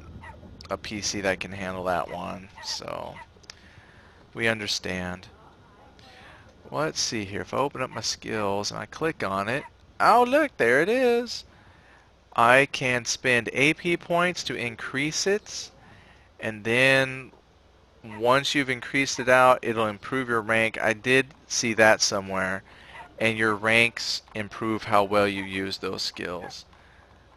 PC that can handle that one. So, we understand. Well, let's see here. If I open up my skills and I click on it, oh look, there it is. I can spend AP points to increase it, and then once you've increased it out, it'll improve your rank. I did see that somewhere, and your ranks improve how well you use those skills.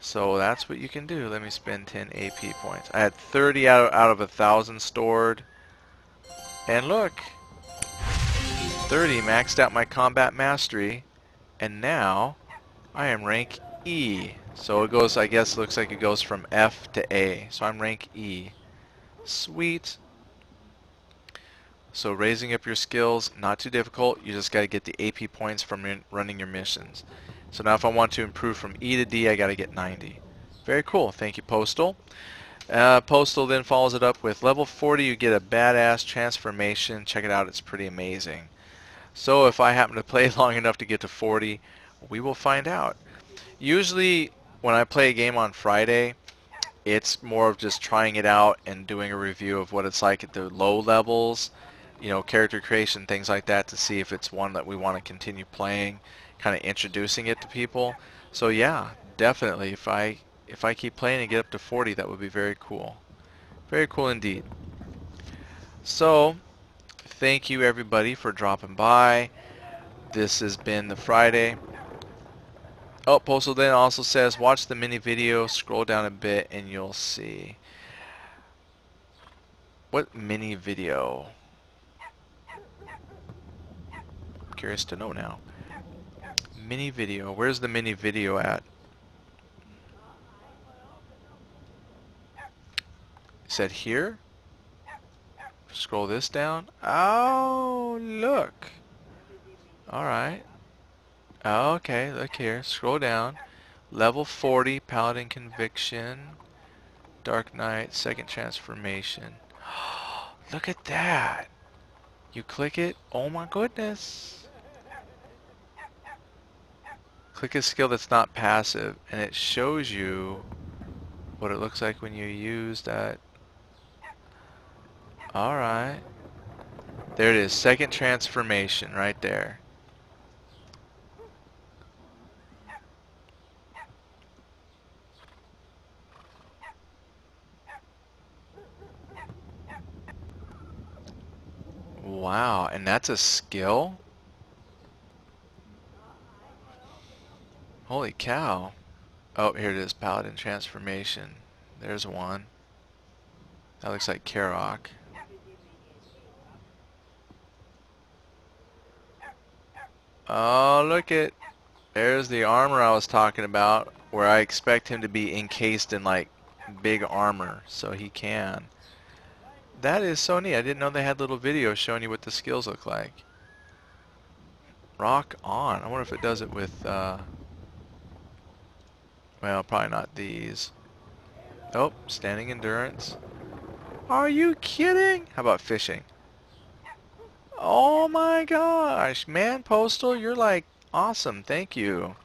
So that's what you can do. Let me spend 10 AP points. I had 30 out of 1,000 stored, and look, 30 maxed out my combat mastery, and now I am rank E. So it goes, I guess, looks like it goes from F to A. So I'm rank E. Sweet. So raising up your skills, not too difficult. You just got to get the AP points from running your missions. So now if I want to improve from E to D, I got to get 90. Very cool. Thank you, Postal. Postal then follows it up with level 40, you get a badass transformation. Check it out. It's pretty amazing. So if I happen to play long enough to get to 40, we will find out. Usually when I play a game on Friday, it's more of just trying it out and doing a review of what it's like at the low levels, you know, character creation, things like that, to see if it's one that we want to continue playing, kind of introducing it to people. So yeah, definitely, if I keep playing and get up to 40, that would be very cool. Very cool indeed. So, thank you everybody for dropping by. This has been the Friday. Oh, Postal then also says, watch the mini video, scroll down a bit, and you'll see. What mini video? Curious to know now. Mini video. Where's the mini video at? Said here? Scroll this down. Oh, look. Alright. Okay, look here. Scroll down. Level 40, Paladin Conviction. Dark Knight, Second Transformation. Look at that. You click it. Oh my goodness. Click a skill that's not passive, and it shows you what it looks like when you use that. Alright. There it is. Second Transformation right there. Wow, and that's a skill? Holy cow. Oh, here it is, Paladin Transformation. There's one. That looks like Karok. Oh, look it. There's the armor I was talking about, where I expect him to be encased in like big armor, so he can. That is so neat. I didn't know they had little videos showing you what the skills look like. Rock on. I wonder if it does it with, well, probably not these. Oh, standing endurance. Are you kidding? How about fishing? Oh my gosh, man, Postal, you're like awesome. Thank you.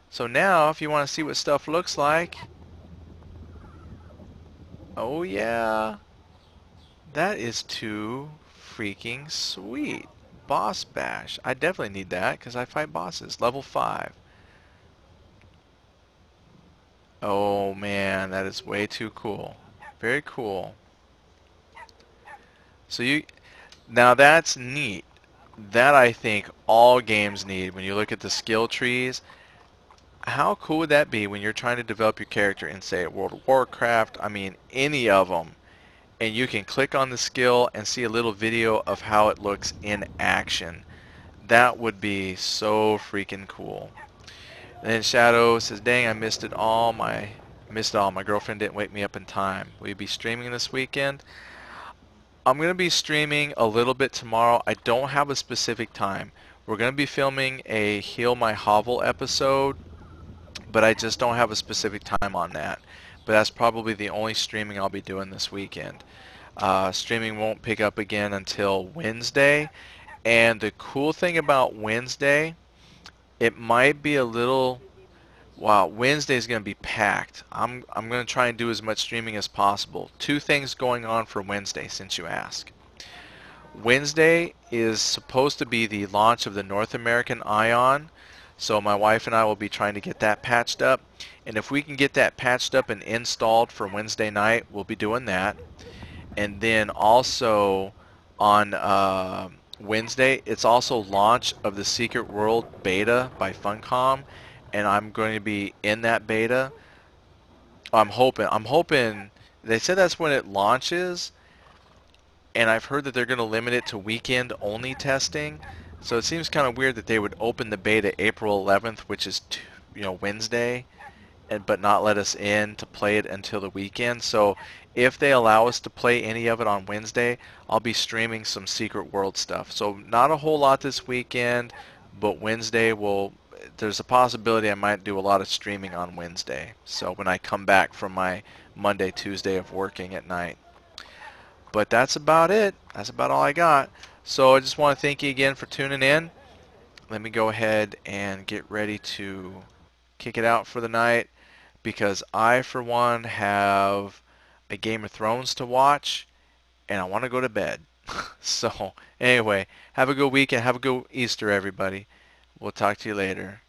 So now, if you want to see what stuff looks like, oh yeah, that is too freaking sweet. Boss Bash. I definitely need that because I fight bosses. Level 5. Oh man, that is way too cool. Very cool. So now that's neat. That I think all games need. When you look at the skill trees, how cool would that be when you're trying to develop your character in, say, World of Warcraft, I mean any of them, and you can click on the skill and see a little video of how it looks in action. That would be so freaking cool. And then Shadow says, dang, I missed it all. My girlfriend didn't wake me up in time. Will you be streaming this weekend? I'm going to be streaming a little bit tomorrow. I don't have a specific time. We're going to be filming a Heal My Hovel episode, but I just don't have a specific time on that. But that's probably the only streaming I'll be doing this weekend. Streaming won't pick up again until Wednesday, and the cool thing about Wednesday, it might be a little, wow, Wednesday is going to be packed. I'm going to try and do as much streaming as possible. Two things going on for Wednesday, since you ask. Wednesday is supposed to be the launch of the North American Ion, so my wife and I will be trying to get that patched up. And if we can get that patched up and installed for Wednesday night, we'll be doing that. And then also on Wednesday, it's also launch of the Secret World beta by Funcom, and I'm going to be in that beta. I'm hoping. They said that's when it launches, and I've heard that they're going to limit it to weekend only testing. So it seems kind of weird that they would open the beta April 11th, which is Wednesday, but not let us in to play it until the weekend. So if they allow us to play any of it on Wednesday, I'll be streaming some Secret World stuff. So not a whole lot this weekend, but Wednesday there's a possibility I might do a lot of streaming on Wednesday. So when I come back from my Monday, Tuesday of working at night. But that's about it. That's about all I got. So I just want to thank you again for tuning in. Let me go ahead and get ready to kick it out for the night, because I, for one, have a Game of Thrones to watch, and I want to go to bed. So, anyway, have a good weekend. Have a good Easter, everybody. We'll talk to you later.